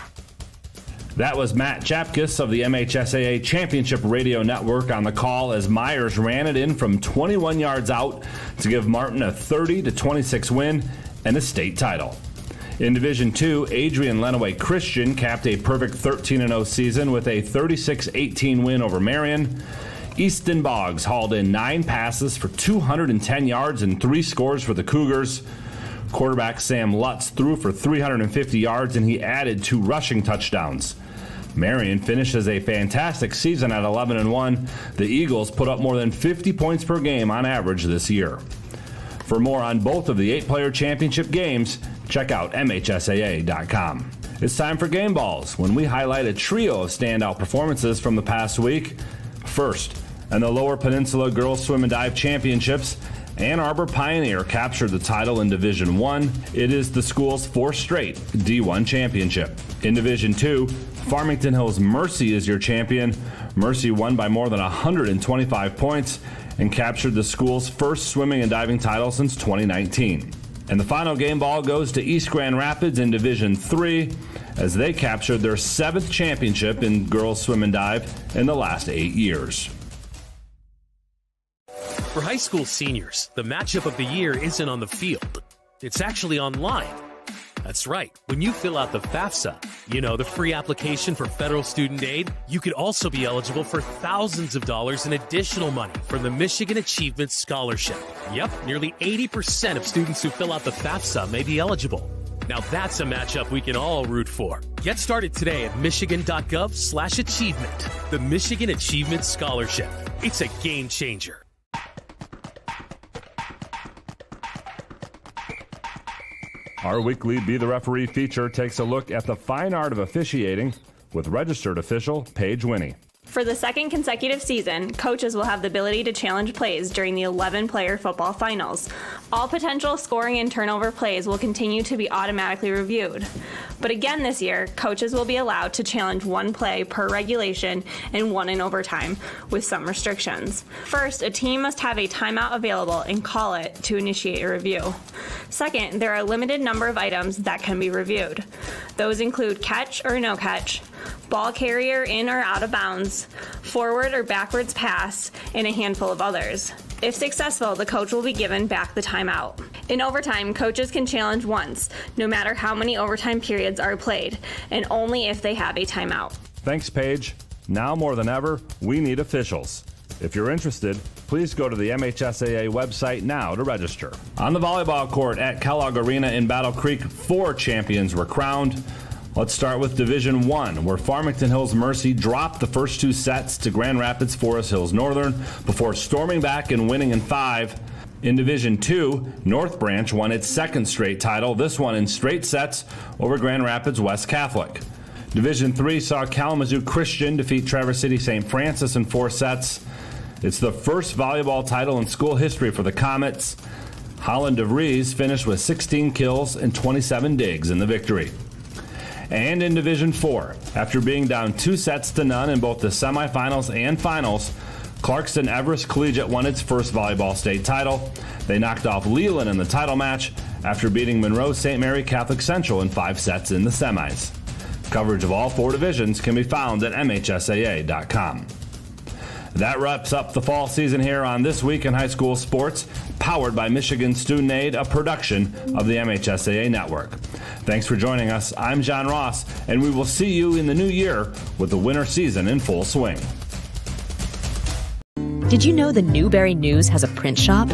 That was Matt Chapkus of the MHSAA Championship Radio Network on the call as Myers ran it in from 21 yards out to give Martin a 30-26 win and a state title. In Division II, Adrian Lenawee Christian capped a perfect 13-0 season with a 36-18 win over Marion. Easton Boggs hauled in 9 passes for 210 yards and 3 scores for the Cougars. Quarterback Sam Lutz threw for 350 yards and he added 2 rushing touchdowns. Marion finishes a fantastic season at 11-1. The Eagles put up more than 50 points per game on average this year. For more on both of the 8-player championship games, check out MHSAA.com. It's time for Game Balls, when we highlight a trio of standout performances from the past week. First, in the Lower Peninsula Girls Swim and Dive Championships, Ann Arbor Pioneer captured the title in Division I. It is the school's 4th straight D1 championship. In Division II, Farmington Hills Mercy is your champion. Mercy won by more than 125 points and captured the school's first swimming and diving title since 2019. And the final game ball goes to East Grand Rapids in Division III as they captured their 7th championship in girls swim and dive in the last 8 years. For high school seniors, the matchup of the year isn't on the field. It's actually online. That's right. When you fill out the FAFSA, the free application for federal student aid, you could also be eligible for thousands of dollars in additional money from the Michigan Achievement Scholarship. Yep, nearly 80% of students who fill out the FAFSA may be eligible. Now that's a matchup we can all root for. Get started today at michigan.gov/achievement. The Michigan Achievement Scholarship. It's a game changer. Our weekly Be the Referee feature takes a look at the fine art of officiating with registered official Paige Winnie. For the second consecutive season, coaches will have the ability to challenge plays during the 11-player football finals. All potential scoring and turnover plays will continue to be automatically reviewed. But again this year, coaches will be allowed to challenge 1 play per regulation and 1 in overtime, with some restrictions. First, a team must have a timeout available and call it to initiate a review. Second, there are a limited number of items that can be reviewed. Those include catch or no catch, ball carrier in or out of bounds, forward or backwards pass, and a handful of others. If successful, the coach will be given back the timeout. In overtime, coaches can challenge once, no matter how many overtime periods are played, and only if they have a timeout. Thanks, Paige. Now more than ever, we need officials. If you're interested, please go to the MHSAA website now to register. On the volleyball court at Kellogg Arena in Battle Creek, 4 champions were crowned. Let's start with Division I, where Farmington Hills Mercy dropped the first 2 sets to Grand Rapids Forest Hills Northern before storming back and winning in 5. In Division II, North Branch won its 2nd straight title, this one in straight sets over Grand Rapids West Catholic. Division III saw Kalamazoo Christian defeat Traverse City St. Francis in 4 sets. It's the first volleyball title in school history for the Comets. Holland DeVries finished with 16 kills and 27 digs in the victory. And in Division IV, after being down 2 sets to none in both the semifinals and finals, Clarkston Everest Collegiate won its first volleyball state title. They knocked off Leland in the title match after beating Monroe St. Mary Catholic Central in 5 sets in the semis. Coverage of all 4 divisions can be found at MHSAA.com. That wraps up the fall season here on This Week in High School Sports, powered by Michigan Student Aid, a production of the MHSAA Network. Thanks for joining us. I'm John Ross, and we will see you in the new year with the winter season in full swing. Did you know the Newberry News has a print shop?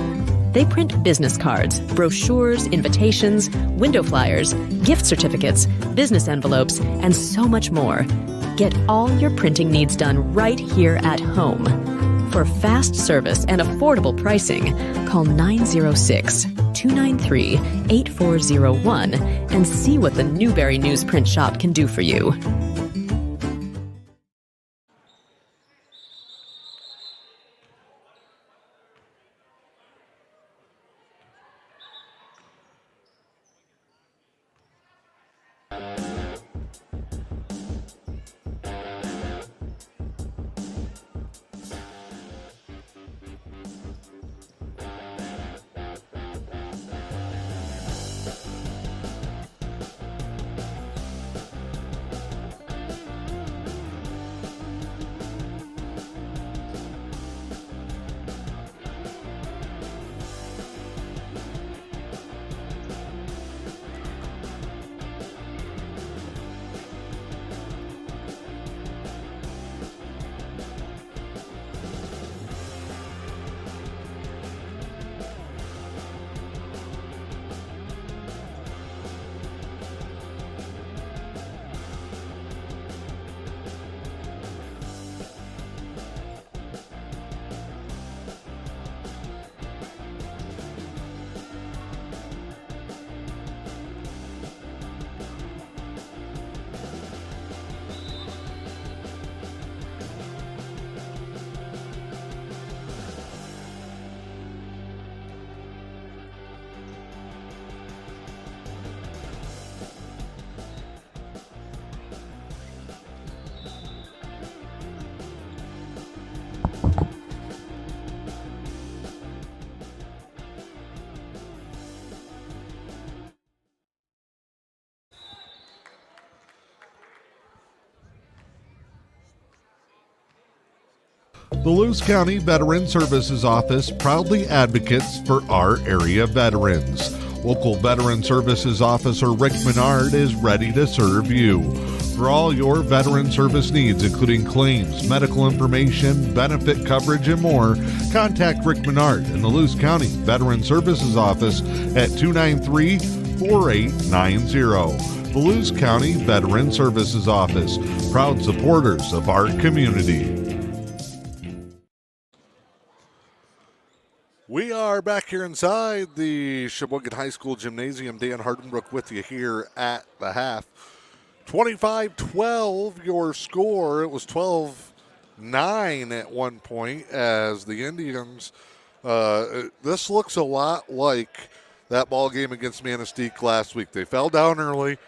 They print business cards, brochures, invitations, window flyers, gift certificates, business envelopes, and so much more. Get all your printing needs done right here at home. For fast service and affordable pricing, call 906-293-8401 and see what the Newberry Newsprint Shop can do for you. The Lewis County Veteran Services Office proudly advocates for our area veterans. Local Veteran Services Officer Rick Menard is ready to serve you. For all your veteran service needs, including claims, medical information, benefit coverage, and more, contact Rick Menard in the Lewis County Veteran Services Office at 293-4890. The Lewis County Veteran Services Office, proud supporters of our community. We are back here inside the Cheboygan High School Gymnasium. Dan Hardenbrook with you here at the half. 25-12 your score. It was 12-9 at one point as the Indians. This looks a lot like that ball game against Manistee last week. They fell down early,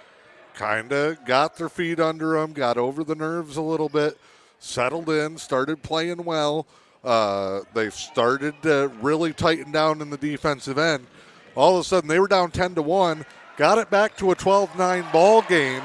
kind of got their feet under them, got over the nerves a little bit, settled in, started playing well. They started to really tighten down in the defensive end. All of a sudden, they were down 10-1, got it back to a 12-9 ball game,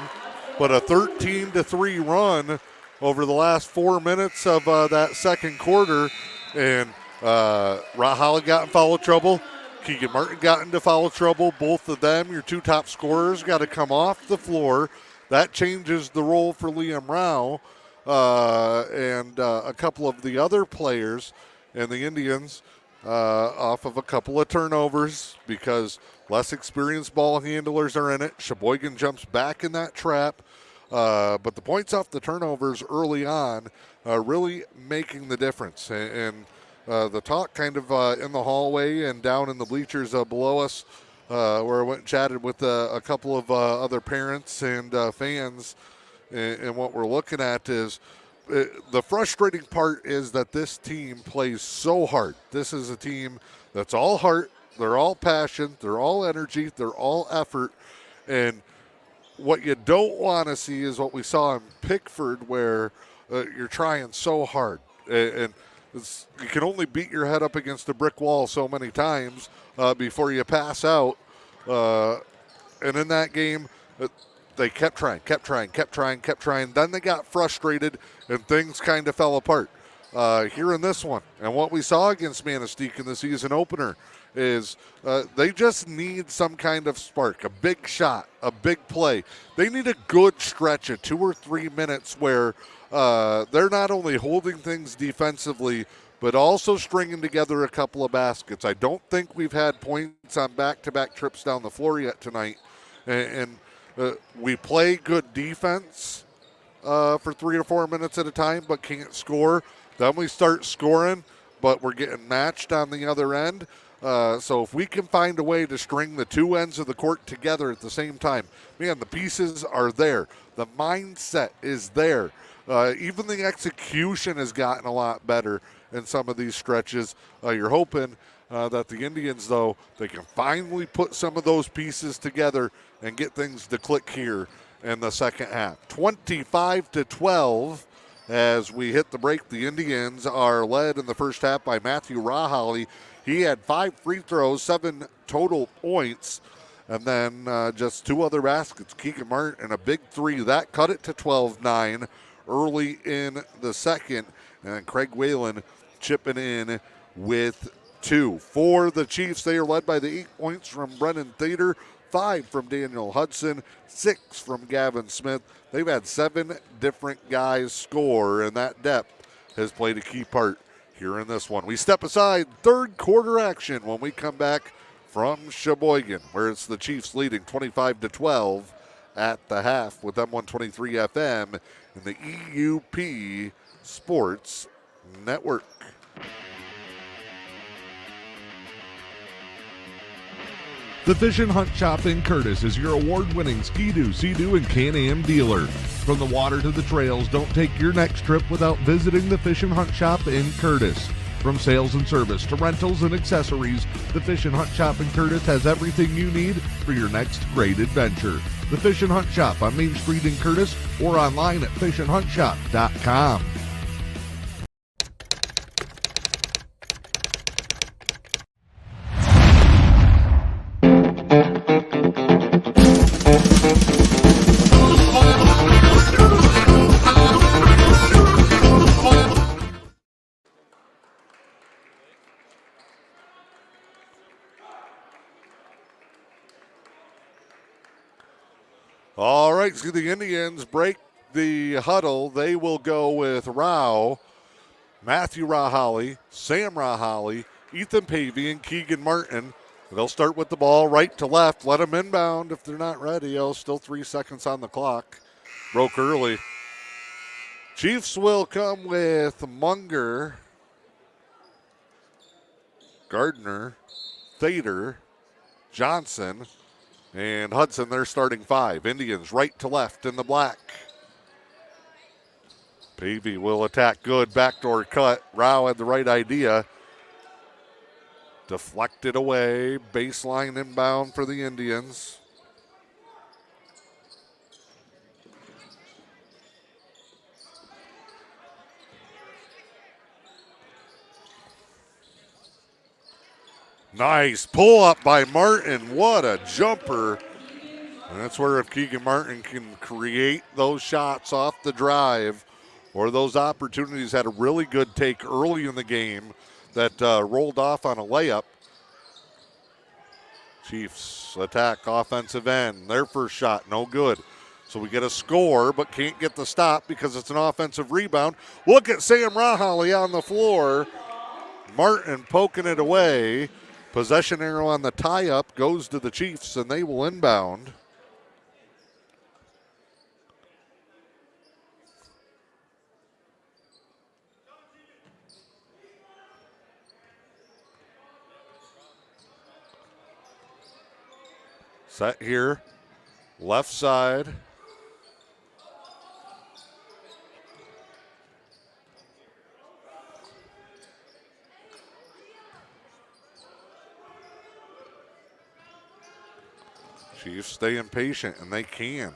but a 13-3 run over the last 4 minutes of that second quarter. And Rahali got in foul trouble. Keegan Martin got into foul trouble. Both of them, your two top scorers, got to come off the floor. That changes the role for Liam Rao and a couple of the other players and the Indians off of a couple of turnovers because less experienced ball handlers are in it. Cheboygan jumps back in that trap. But the points off the turnovers early on really making the difference. And the talk kind of in the hallway and down in the bleachers below us where I went and chatted with a couple of other parents and fans. And what we're looking at is the frustrating part is that this team plays so hard. This is a team that's all heart, they're all passion, they're all energy, they're all effort. And what you don't want to see is what we saw in Pickford where you're trying so hard. And you can only beat your head up against a brick wall so many times before you pass out. And in that game, they kept trying. Then they got frustrated, and things kind of fell apart. Here in this one, and what we saw against Manistee in the season opener is they just need some kind of spark, a big shot, a big play. They need a good stretch of 2 or 3 minutes where they're not only holding things defensively, but also stringing together a couple of baskets. I don't think we've had points on back-to-back trips down the floor yet tonight. And we play good defense for 3 or 4 minutes at a time, but can't score. Then we start scoring, but we're getting matched on the other end. So if we can find a way to string the two ends of the court together at the same time, man, the pieces are there. The mindset is there. Even the execution has gotten a lot better in some of these stretches. You're hoping that the Indians, though, they can finally put some of those pieces together and get things to click here in the second half. 25-12 as we hit the break. The Indians are led in the first half by Matthew Rahali. He had 5 free throws, 7 total points, and then just 2 other baskets. Keegan Martin and a big 3. That cut it to 12-9 early in the second. And then Craig Whalen chipping in with 2. For the Chiefs, they are led by the 8 points from Brennan Thader, 5 from Daniel Hudson, 6 from Gavin Smith. They've had 7 different guys score, and that depth has played a key part here in this one. We step aside, third quarter action when we come back from Cheboygan, where it's the Chiefs leading 25-12 at the half with M123 FM and the E.U.P. Sports Network. The Fish and Hunt Shop in Curtis is your award-winning Ski-Doo, Sea-Doo, and Can-Am dealer. From the water to the trails, don't take your next trip without visiting the Fish and Hunt Shop in Curtis. From sales and service to rentals and accessories, the Fish and Hunt Shop in Curtis has everything you need for your next great adventure. The Fish and Hunt Shop on Main Street in Curtis or online at fishandhuntshop.com. All right, so the Indians break the huddle. They will go with Rao, Matthew Rahali, Sam Rahali, Ethan Pavey, and Keegan Martin. They'll start with the ball right to left. Let them inbound if they're not ready. Still 3 seconds on the clock. Broke early. Chiefs will come with Munger, Gardner, Thader, Johnson, and Hudson. They're starting 5. Indians right to left in the black. Pavey will attack good. Backdoor cut. Rao had the right idea. Deflected away. Baseline inbound for the Indians. Nice pull up by Martin. What a jumper. And that's where if Keegan Martin can create those shots off the drive or those opportunities, had a really good take early in the game. that rolled off on a layup. Chiefs attack offensive end. Their first shot, no good. So we get a score, but can't get the stop because it's an offensive rebound. Look at Sam Rahaly on the floor. Martin poking it away. Possession arrow on the tie-up goes to the Chiefs, and they will inbound. Set here, left side. Chiefs staying patient, and they can.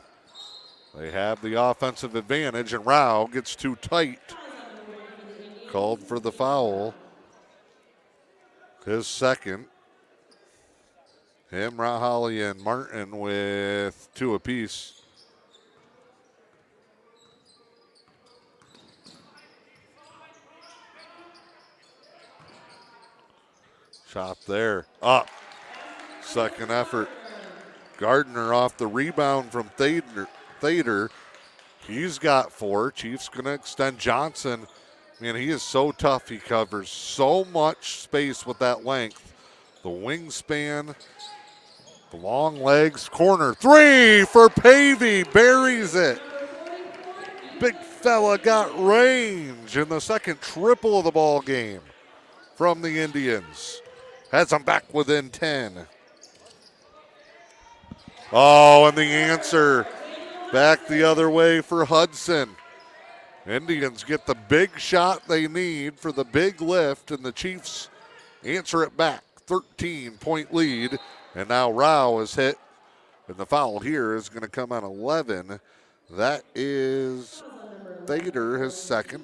They have the offensive advantage, and Rao gets too tight. Called for the foul. His second. Him, Rahaly, and Martin with 2 apiece. Shot there. Up. Second effort. Gardner off the rebound from Thader. He's got 4. Chiefs going to extend Johnson. Man, he is so tough. He covers so much space with that length. The wingspan, the long legs. Corner 3 for Pavey. Buries it. Big fella got range in the second triple of the ball game from the Indians. Has them back within 10. Oh, and the answer back the other way for Hudson. Indians get the big shot they need for the big lift, and the Chiefs answer it back. 13-point lead, and now Rao is hit, and the foul here is going to come on 11. That is Thader, his second.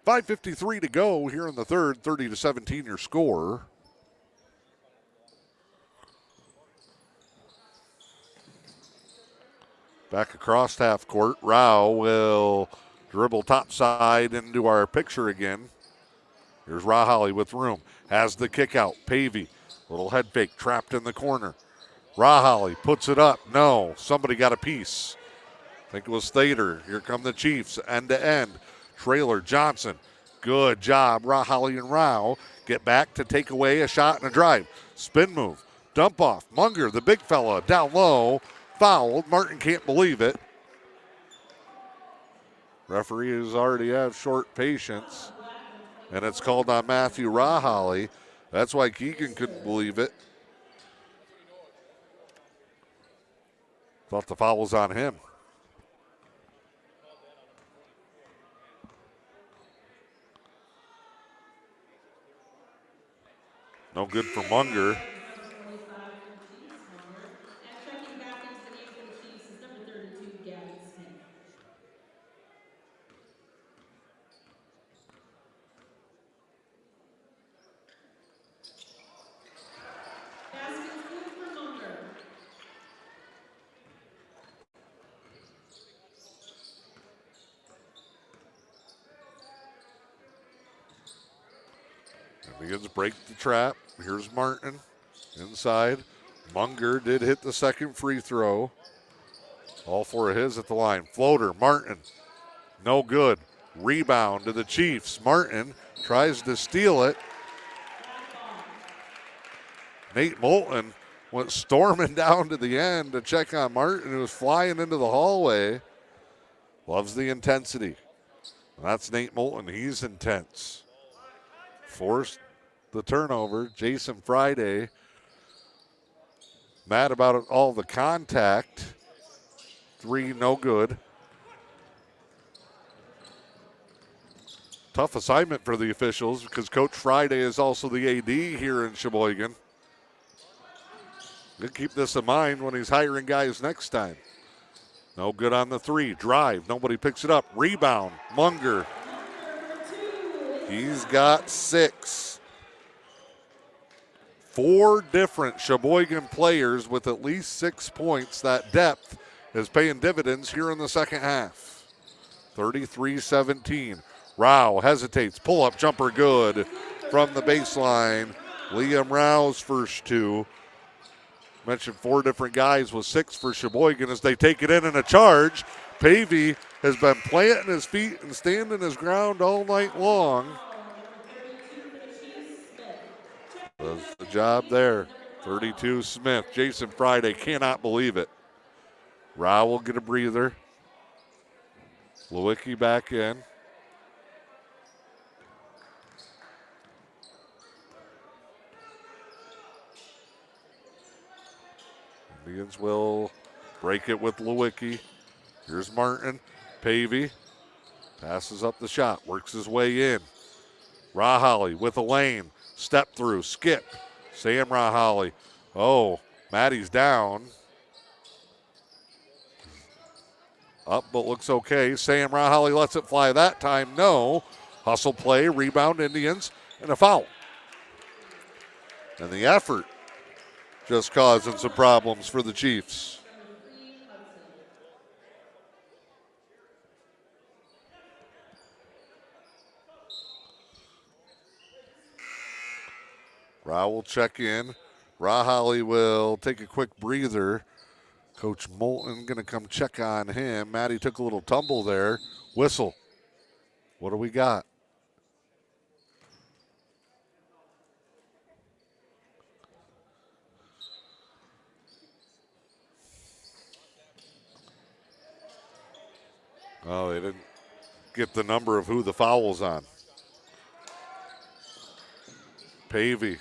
5:53 to go here in the third. 30-17 your score. Back across half court. Rao will dribble topside into our picture again. Here's Rahaly with room. Has the kick out. Pavey. Little head fake. Trapped in the corner. Rahaly puts it up. No. Somebody got a piece. I think it was Thader. Here come the Chiefs. End to end. Trailer Johnson. Good job. Rahaly and Rao get back to take away a shot and a drive. Spin move. Dump off. Munger, the big fella, down low. Fouled. Martin can't believe it. Referees already have short patience, and it's called on Matthew Rahaly. That's why Keegan couldn't believe it. Thought the foul was on him. No good for Munger. Begins break the trap. Here's Martin inside. Munger did hit the second free throw. All 4 of his at the line. Floater, Martin, no good. Rebound to the Chiefs. Martin tries to steal it. Nate Moulton went storming down to the end to check on Martin, who was flying into the hallway. Loves the intensity. That's Nate Moulton. He's intense. Forced the turnover. Jason Friday mad about it, all the contact. 3 no good. Tough assignment for the officials because Coach Friday is also the AD here in Cheboygan. He'll keep this in mind when he's hiring guys next time. No good on the 3. Drive. Nobody picks it up. Rebound. Munger. He's got 6. 4 different Cheboygan players with at least 6 points. That depth is paying dividends here in the second half. 33-17. Rao hesitates. Pull-up jumper good from the baseline. Liam Rao's first two. Mentioned 4 different guys with 6 for Cheboygan as they take it in a charge. Pavey has been planting his feet and standing his ground all night long. Does the job there. 32 Smith. Jason Friday cannot believe it. Rao will get a breather. Lewicki back in. Indians will break it with Lewicki. Here's Martin. Pavey passes up the shot, works his way in. Rahali with a lane. Step through, skip. Sam Rahali. Oh, Maddie's down. Up, but looks okay. Sam Rahali lets it fly that time. No. Hustle play, rebound Indians, and a foul. And the effort just causing some problems for the Chiefs. Rao will check in. Rahali will take a quick breather. Coach Moulton going to come check on him. Maddie took a little tumble there. Whistle. What do we got? Oh, they didn't get the number of who the foul's on. Pavey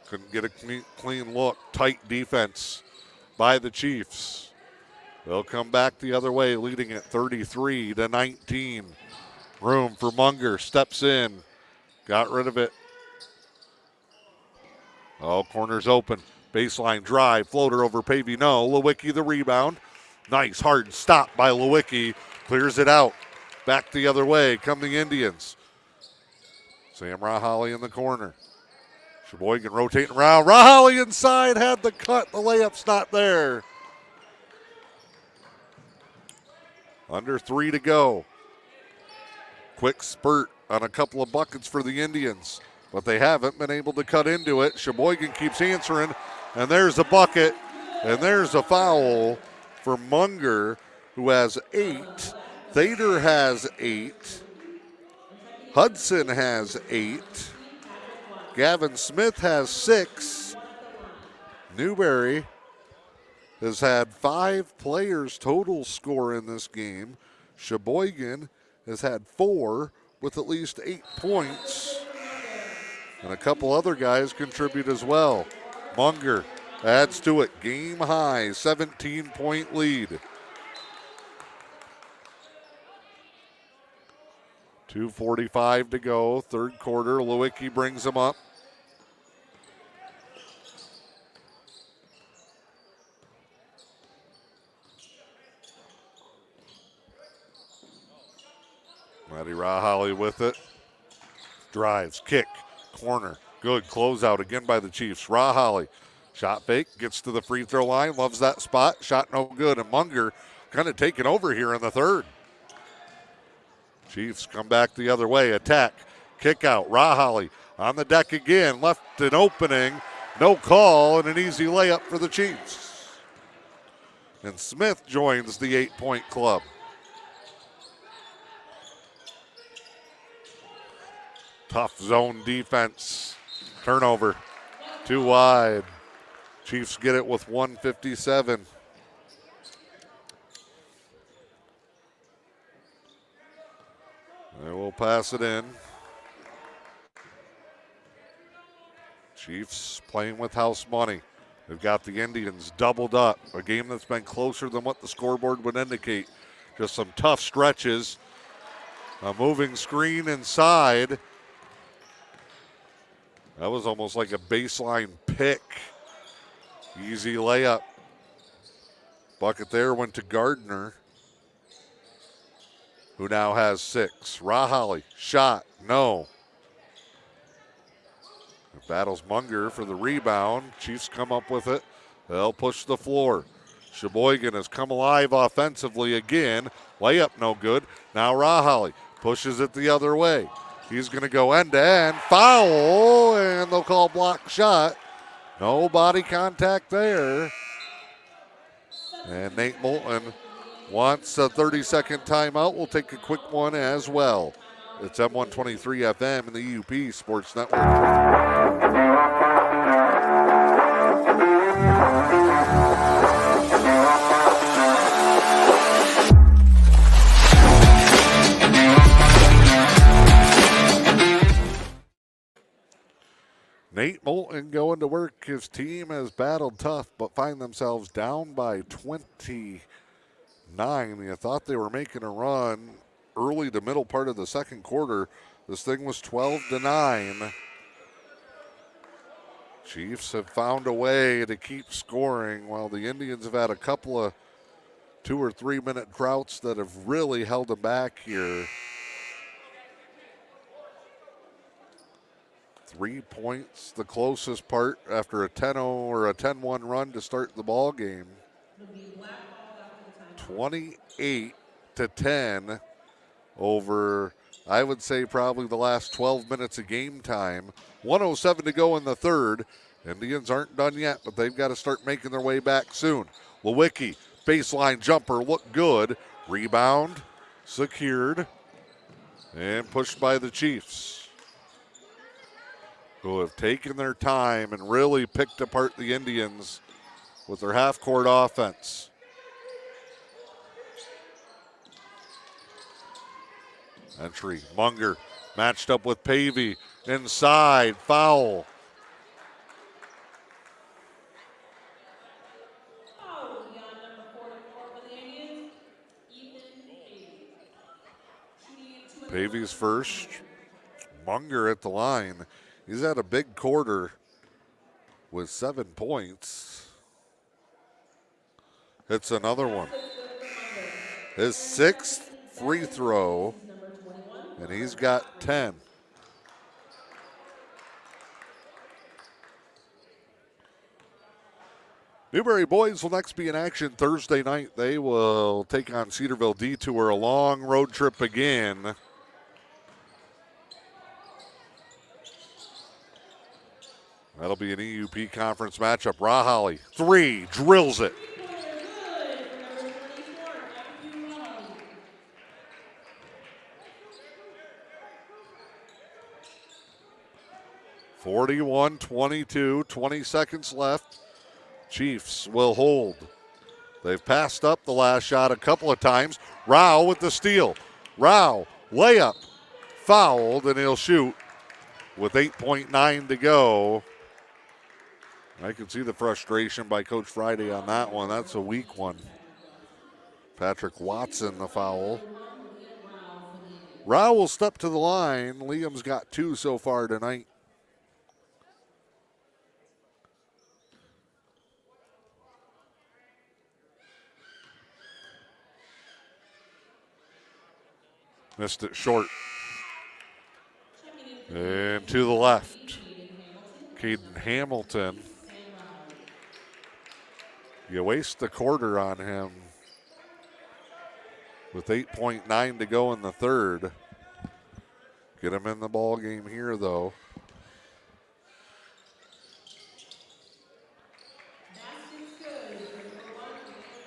couldn't get a clean look. Tight defense by the Chiefs. They'll come back the other way, leading at 33-19. Room for Munger. Steps in. Got rid of it. Oh, corner's open. Baseline drive. Floater over Pavey. No. Lewicki the rebound. Nice hard stop by Lewicki. Clears it out. Back the other way. Come the Indians. Sam Rahali in the corner. Cheboygan rotating around. Rahali inside. Had the cut. The layup's not there. Under 3 to go. Quick spurt on a couple of buckets for the Indians, but they haven't been able to cut into it. Cheboygan keeps answering, and there's a bucket, and there's a foul for Munger, who has 8. Thader has 8. Hudson has 8. Gavin Smith has 6. Newberry has had 5 players total score in this game. Cheboygan has had 4 with at least 8 points. And a couple other guys contribute as well. Munger adds to it. Game high, 17-point lead. 2:45 to go, third quarter. Lewicki brings them up. Maddie Rahali with it. Drives, kick, corner. Good closeout again by the Chiefs. Rahali, shot fake, gets to the free throw line, loves that spot. Shot no good, and Munger kind of taking over here in the third. Chiefs come back the other way, attack, kick out. Rahali on the deck again, left an opening, no call, and an easy layup for the Chiefs. And Smith joins the 8-point club. Tough zone defense. Turnover. Too wide. Chiefs get it with 1:57. They will pass it in. Chiefs playing with house money. They've got the Indians doubled up. A game that's been closer than what the scoreboard would indicate. Just some tough stretches. A moving screen inside. That was almost like a baseline pick. Easy layup. Bucket there went to Gardner, who now has 6. Rahali, shot, no. Battles Munger for the rebound. Chiefs come up with it. They'll push the floor. Cheboygan has come alive offensively again. Layup no good. Now Rahali pushes it the other way. He's going to go end-to-end, foul, and they'll call block shot. No body contact there. And Nate Moulton wants a 30-second timeout. We'll take a quick one as well. It's M123 FM and the E.U.P Sports Network. Nate Moulton going to work. His team has battled tough, but find themselves down by 29. You thought they were making a run early to middle part of the second quarter. This thing was 12-9. Chiefs have found a way to keep scoring, while the Indians have had a couple of 2 or 3 minute droughts that have really held them back here. 3 points, the closest part after a 10-0 or a 10-1 run to start the ball game. 28-10 over, I would say, probably the last 12 minutes of game time. 1:07 to go in the third. Indians aren't done yet, but they've got to start making their way back soon. Lewicki, baseline jumper, looked good. Rebound, secured, and pushed by the Chiefs, who have taken their time and really picked apart the Indians with their half-court offense. Entry, Munger matched up with Pavey. Inside, foul. Pavey's first. Munger at the line. He's had a big quarter with 7 points. It's another one. His 6th free throw, and he's got 10. Newberry boys will next be in action Thursday night. They will take on Cedarville Detour, a long road trip again. That'll be an E.U.P conference matchup. Rahali, 3, drills it. (41-22), 20 seconds left. Chiefs will hold. They've passed up the last shot a couple of times. Rao with the steal. Rao, layup, fouled, and he'll shoot with 8.9 to go. I can see the frustration by Coach Friday on that one. That's a weak one. Patrick Watson, the foul. Rao will step to the line. Liam's got 2 so far tonight. Missed it short. And to the left, Caden Hamilton. You waste the quarter on him with 8.9 to go in the third. Get him in the ball game here, though.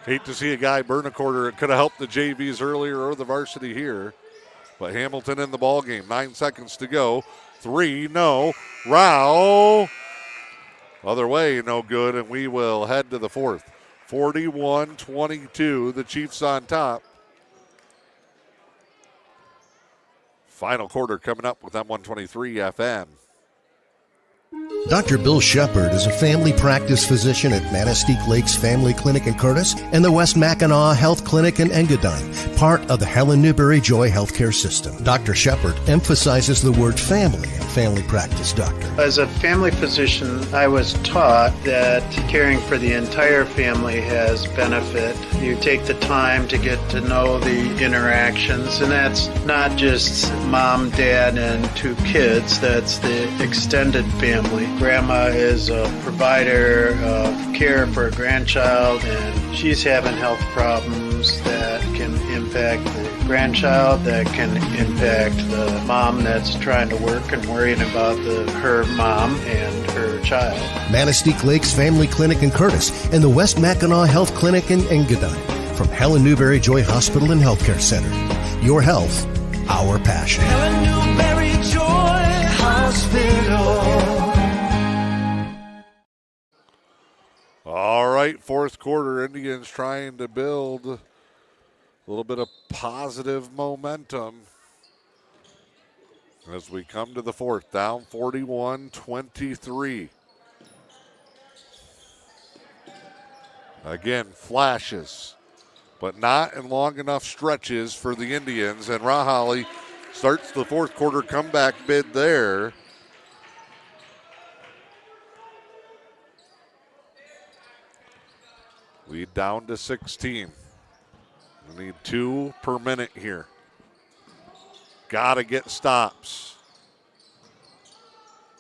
Hate to see a guy burn a quarter. It could have helped the JVs earlier or the varsity here. But Hamilton in the ball game. 9 seconds to go. 3, no. Rao. Other way, no good, and we will head to the fourth. 41-22, the Chiefs on top. Final quarter coming up with M123 FM. Dr. Bill Shepard is a family practice physician at Manistee Lakes Family Clinic in Curtis and the West Mackinac Health Clinic in Engadine, part of the Helen Newberry Joy Healthcare System. Dr. Shepard emphasizes the word family and family practice doctor. As a family physician, I was taught that caring for the entire family has benefit. You take the time to get to know the interactions, and that's not just mom, dad, and 2 kids. That's the extended family. Grandma is a provider of care for a grandchild, and she's having health problems that can impact the grandchild, that can impact the mom that's trying to work and worrying about her mom and her child. Manistee Lakes Family Clinic in Curtis and the West Mackinac Health Clinic in Engadine. From Helen Newberry Joy Hospital and Healthcare Center. Your health, our passion. Helen Newberry Joy Hospital. All right, fourth quarter, Indians trying to build a little bit of positive momentum as we come to the fourth, down 41-23. Again, flashes, but not in long enough stretches for the Indians. And Rahali starts the fourth quarter comeback bid there. Lead down to 16. We need 2 per minute here. Got to get stops.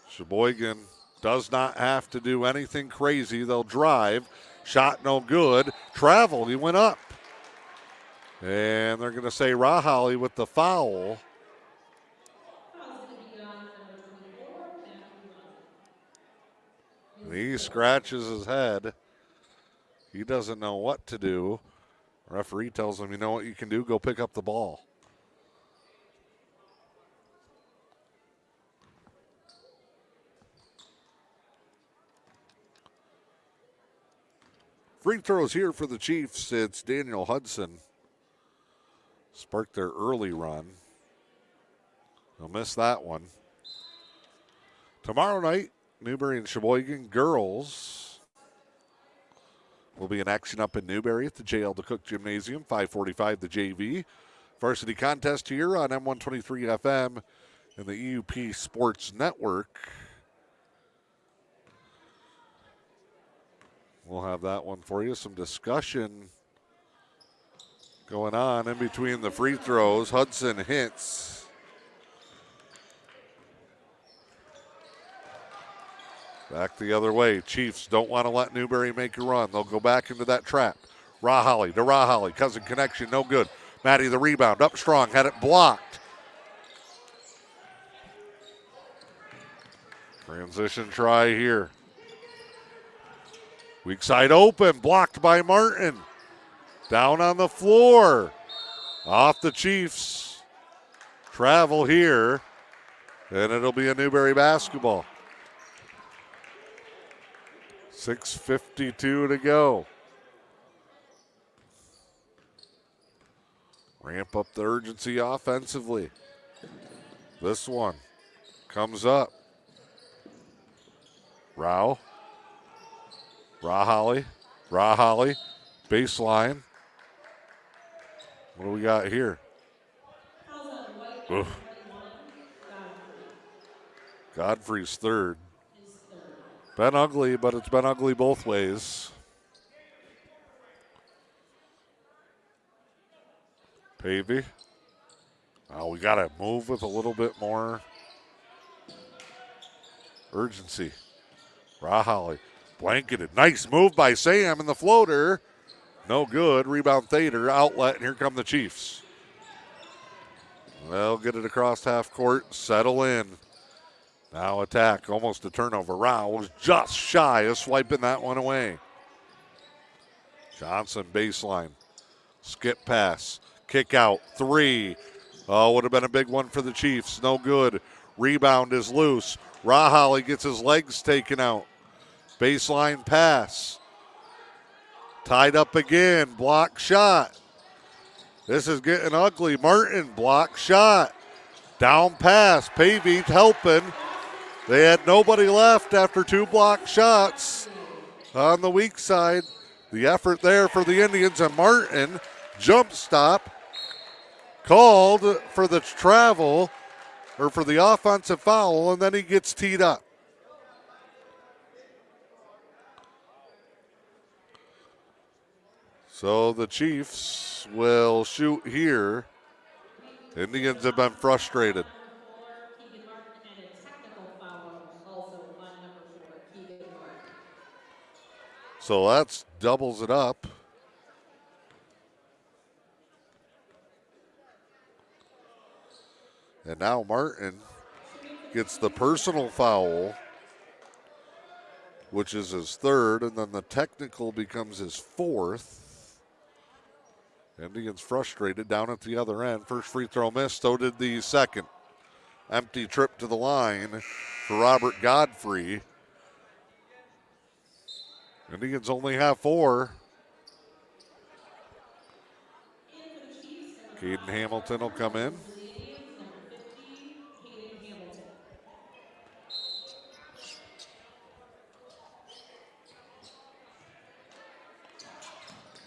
Cheboygan does not have to do anything crazy. They'll drive. Shot no good. Travel, he went up. And they're going to say Rahali with the foul. And he scratches his head. He doesn't know what to do. Referee tells him, you know what you can do? Go pick up the ball. Free throws here for the Chiefs. It's Daniel Hudson. Sparked their early run. They'll miss that one. Tomorrow night, Newberry and Cheboygan girls will be in action up in Newberry at the J.L. DeCook Gymnasium, 5:45 the JV. Varsity contest here on M123 FM and the E.U.P Sports Network. We'll have that one for you. Some discussion going on in between the free throws. Hudson hits. Back the other way. Chiefs don't want to let Newberry make a run. They'll go back into that trap. Rahali to Rahali. Cousin connection, no good. Maddie the rebound. Up strong. Had it blocked. Transition try here. Weak side open, blocked by Martin. Down on the floor. Off the Chiefs. Travel here. And it'll be a Newberry basketball. 6:52 to go. Ramp up the urgency offensively. This one comes up. Rao. Rahali, baseline. What do we got here? Oof. Godfrey's third. Been ugly, but it's been ugly both ways. Pavey. Oh, we got to move with a little bit more urgency. Rahali. Blanketed. Nice move by Sam in the floater. No good. Rebound Thader. Outlet, and here come the Chiefs. They'll get it across half court. Settle in. Now attack. Almost a turnover. Rao was just shy of swiping that one away. Johnson baseline. Skip pass. Kick out. 3. Oh, would have been a big one for the Chiefs. No good. Rebound is loose. Rahali gets his legs taken out. Baseline pass. Tied up again. Block shot. This is getting ugly. Martin, block shot. Down pass. Pavey helping. They had nobody left after 2 block shots on the weak side. The effort there for the Indians, and Martin, jump stop, called for the travel, or for the offensive foul, and then he gets teed up. So the Chiefs will shoot here. Indians have been frustrated. Keegan Martin and a technical foul also on number 4, Keegan Martin. So that's doubles it up. And now Martin gets the personal foul, which is his third, and then the technical becomes his fourth. Indians frustrated down at the other end. First free throw missed, so did the second. Empty trip to the line for Robert Godfrey. Indians only have 4. Caden Hamilton will come in.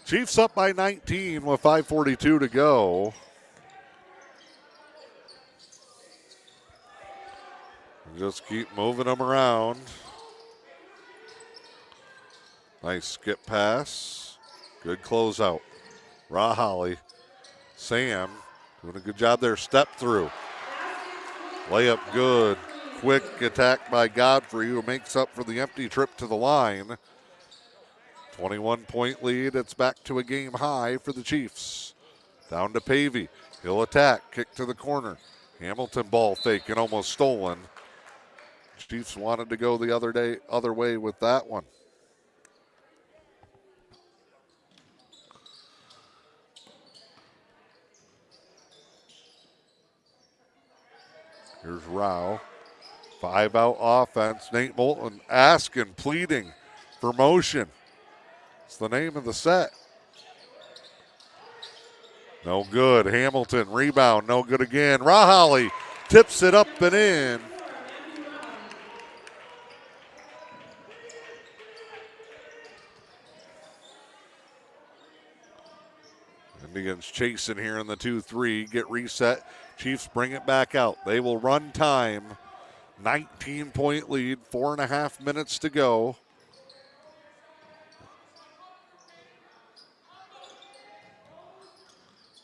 Chiefs up by 19 with 5:42 to go. Just keep moving them around. Nice skip pass. Good closeout. Rahali. Sam doing a good job there. Step through. Layup good. Quick attack by Godfrey, who makes up for the empty trip to the line. 21-point lead. It's back to a game high for the Chiefs. Down to Pavey. He'll attack. Kick to the corner. Hamilton ball fake and almost stolen. Chiefs wanted to go the other way with that one. Here's Rao. 5-out offense. Nate Moulton asking, pleading for motion. It's the name of the set. No good. Hamilton rebound. No good again. Rahali tips it up and in. Indians chasing here in the 2-3. Get reset. Chiefs bring it back out. They will run time. 19-point lead. 4.5 minutes to go.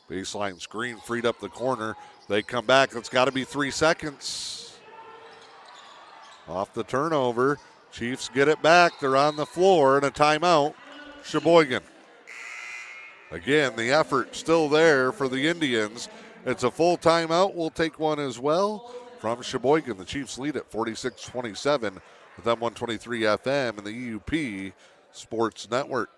Baseline screen freed up the corner. They come back. It's got to be 3 seconds. Off the turnover. Chiefs get it back. They're on the floor and a timeout. Cheboygan. Again, the effort still there for the Indians. It's a full timeout. We'll take one as well from Cheboygan. The Chiefs lead at 46-27 with M123 FM and the E.U.P. Sports Network.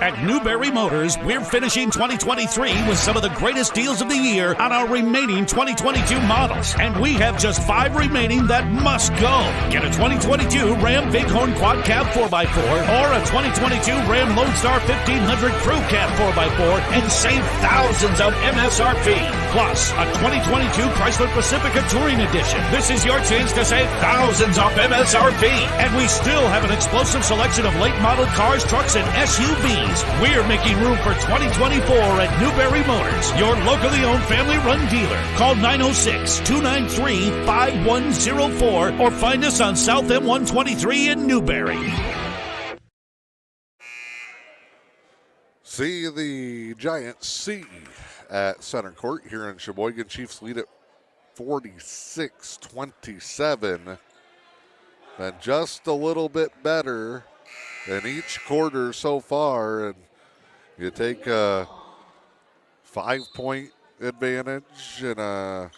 At Newberry Motors, we're finishing 2023 with some of the greatest deals of the year on our remaining 2022 models. And we have just 5 remaining that must go. Get a 2022 Ram Bighorn Quad Cab 4x4 or a 2022 Ram Lone Star 1500 Crew Cab 4x4 and save thousands of MSRP. Plus, a 2022 Chrysler Pacifica Touring Edition. This is your chance to save thousands off MSRP. And we still have an explosive selection of late model cars, trucks, and SUVs. We're making room for 2024 at Newberry Motors, your locally owned family-run dealer. Call 906-293-5104 or find us on South M123 in Newberry. See the Giants C at center court here in Cheboygan. Chiefs lead at 46-27. Been just a little bit better in each quarter so far, and you take a 5-point advantage and a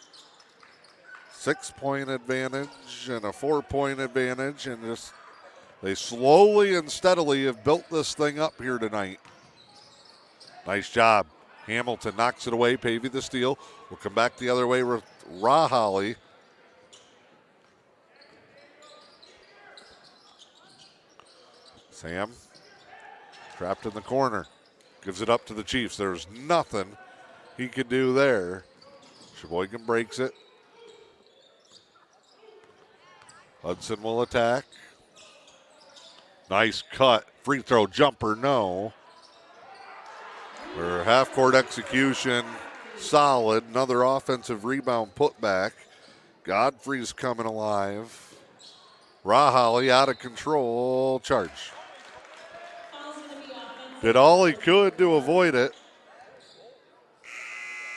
6-point advantage and a 4-point advantage, and just they slowly and steadily have built this thing up here tonight. Nice job. Hamilton knocks it away. Pavey the steal. We'll come back the other way with Rahali. Sam trapped in the corner. Gives it up to the Chiefs. There's nothing he could do there. Cheboygan breaks it. Hudson will attack. Nice cut. Free throw jumper, no. Or half-court execution, solid. Another offensive rebound putback. Godfrey's coming alive. Rahali out of control. Charge. Did all he could to avoid it.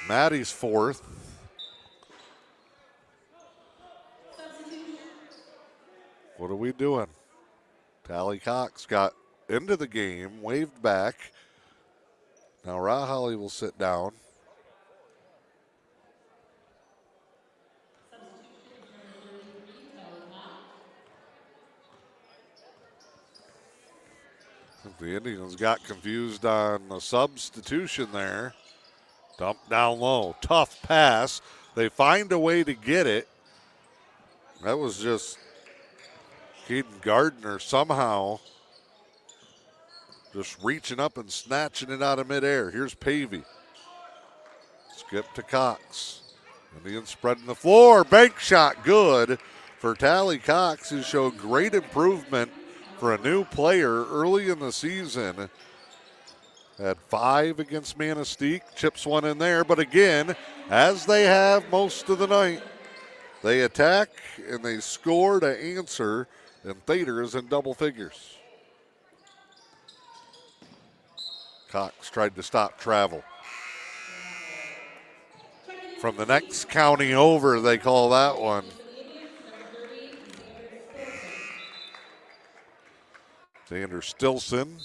Maddie's fourth. What are we doing? Tally Cox got into the game, waved back. Now Rahali will sit down. The Indians got confused on the substitution there. Dump down low. Tough pass. They find a way to get it. That was just Caden Gardner somehow just reaching up and snatching it out of midair. Here's Pavey. Skip to Cox. Indians spreading the floor. Bank shot good for Tally Cox, who showed great improvement for a new player early in the season. Had 5 against Manistee, chips one in there, but again, as they have most of the night, they attack and they score to answer, and Thader is in double figures. Cox tried to stop travel. From the next county over, they call that one. Xander Stilson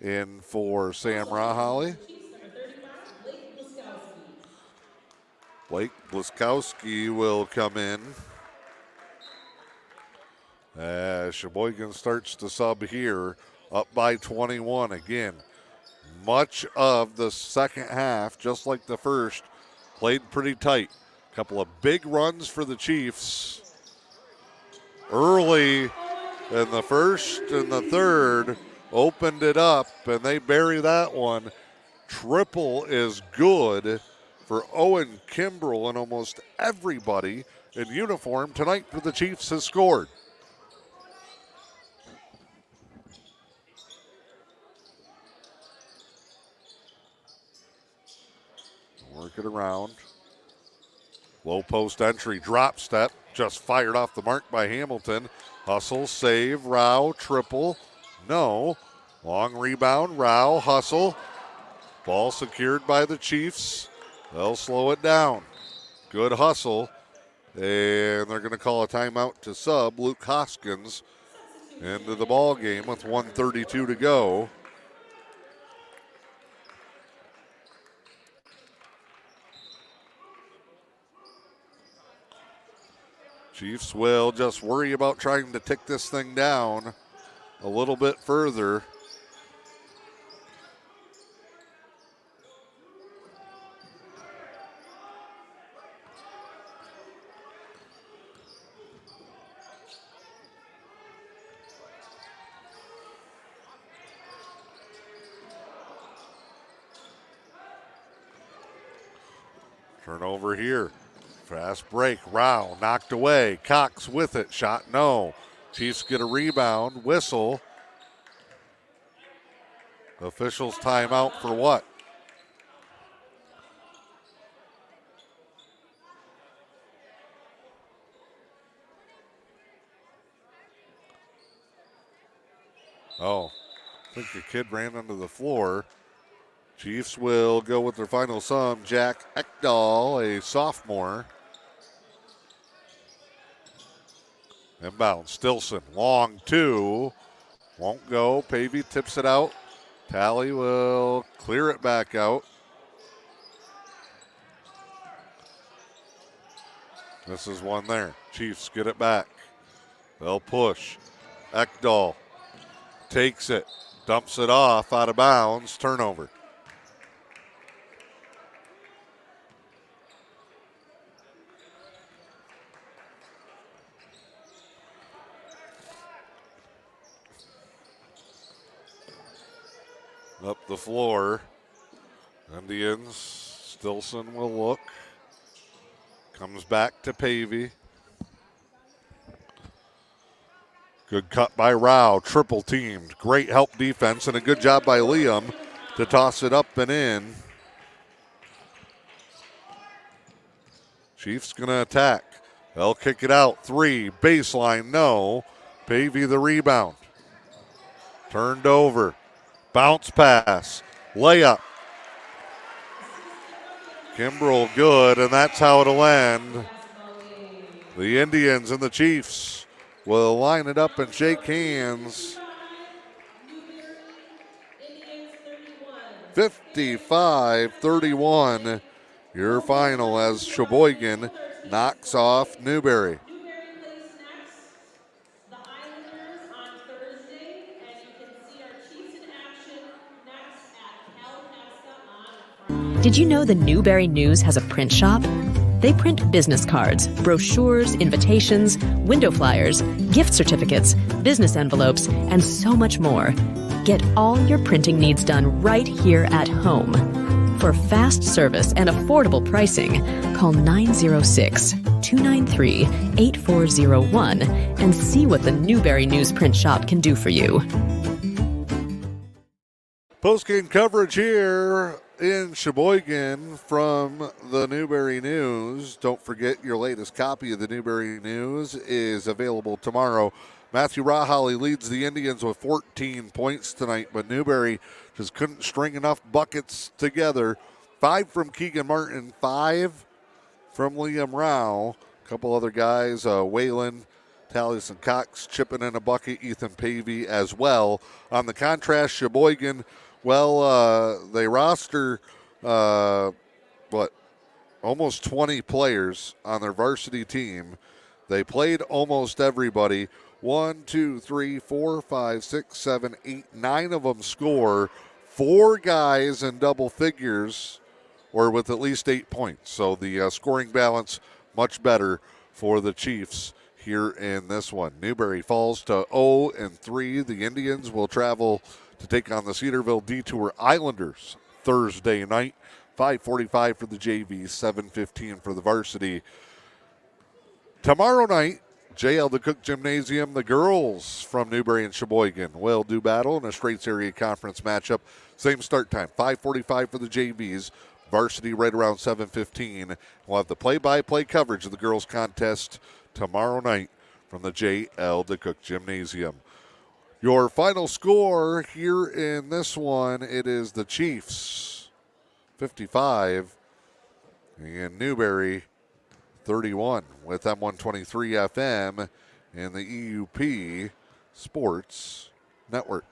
in for Sam Rahali. Blake Bliskowski will come in as Cheboygan starts to sub here, up by 21 again. Much of the second half, just like the first, played pretty tight. A couple of big runs for the Chiefs early in the first and the third, opened it up, and they bury that one. Triple is good for Owen Kimbrell, and almost everybody in uniform tonight for the Chiefs has scored. Work it around. Low post entry, drop step, just fired off the mark by Hamilton. Hustle, save, Rao, triple, no. Long rebound, Rao, hustle. Ball secured by the Chiefs. They'll slow it down. Good hustle. And they're going to call a timeout to sub Luke Hoskins into the ball game with 1:32 to go. Chiefs will just worry about trying to tick this thing down a little bit further. Turnover here. Fast break. Rao knocked away. Cox with it. Shot no. Chiefs get a rebound. Whistle. Officials timeout for what? Oh, I think the kid ran under the floor. Chiefs will go with their final sum. Jack Ekdahl, a sophomore. Inbound, Stilson, long two. Won't go. Pavey tips it out. Tally will clear it back out. This is one there. Chiefs get it back. They'll push. Ekdahl takes it, dumps it off, out of bounds, turnover. Up the floor. Indians. Stilson will look. Comes back to Pavey. Good cut by Rao. Triple teamed. Great help defense and a good job by Liam to toss it up and in. Chiefs going to attack. They'll kick it out. 3. Baseline, no. Pavey the rebound. Turned over. Bounce pass. Layup. Kimbrell good, and that's how it'll end. The Indians and the Chiefs will line it up and shake hands. 55-31, your final as Cheboygan knocks off Newberry. Did you know the Newberry News has a print shop? They print business cards, brochures, invitations, window flyers, gift certificates, business envelopes, and so much more. Get all your printing needs done right here at home. For fast service and affordable pricing, call 906-293-8401 and see what the Newberry News print shop can do for you. Post-game coverage here in Cheboygan from the Newberry News. Don't forget, your latest copy of the Newberry News is available tomorrow. Matthew Rahali leads the Indians with 14 points tonight, but Newberry just couldn't string enough buckets together. 5 from Keegan Martin, 5 from Liam Rao. A couple other guys, Waylon, Taliesin Cox chipping in a bucket, Ethan Pavey as well. On the contrast, Cheboygan, well, they roster, almost 20 players on their varsity team. They played almost everybody. 1, 2, 3, 4, 5, 6, 7, 8, 9 of them score. 4 guys in double figures or with at least 8 points. So the scoring balance much better for the Chiefs here in this one. Newberry falls to 0-3. The Indians will travel to take on the Cedarville Detour Islanders Thursday night. 5:45 for the JV, 7:15 for the varsity. Tomorrow night, J.L. DeCook Gymnasium, the girls from Newberry and Cheboygan will do battle in a Straits Area Conference matchup. Same start time, 5:45 for the JVs. Varsity right around 7:15. We'll have the play-by-play coverage of the girls' contest tomorrow night from the J.L. DeCook Gymnasium. Your final score here in this one, it is the Chiefs 55 and Newberry 31 with M123 FM and the E.U.P Sports Network.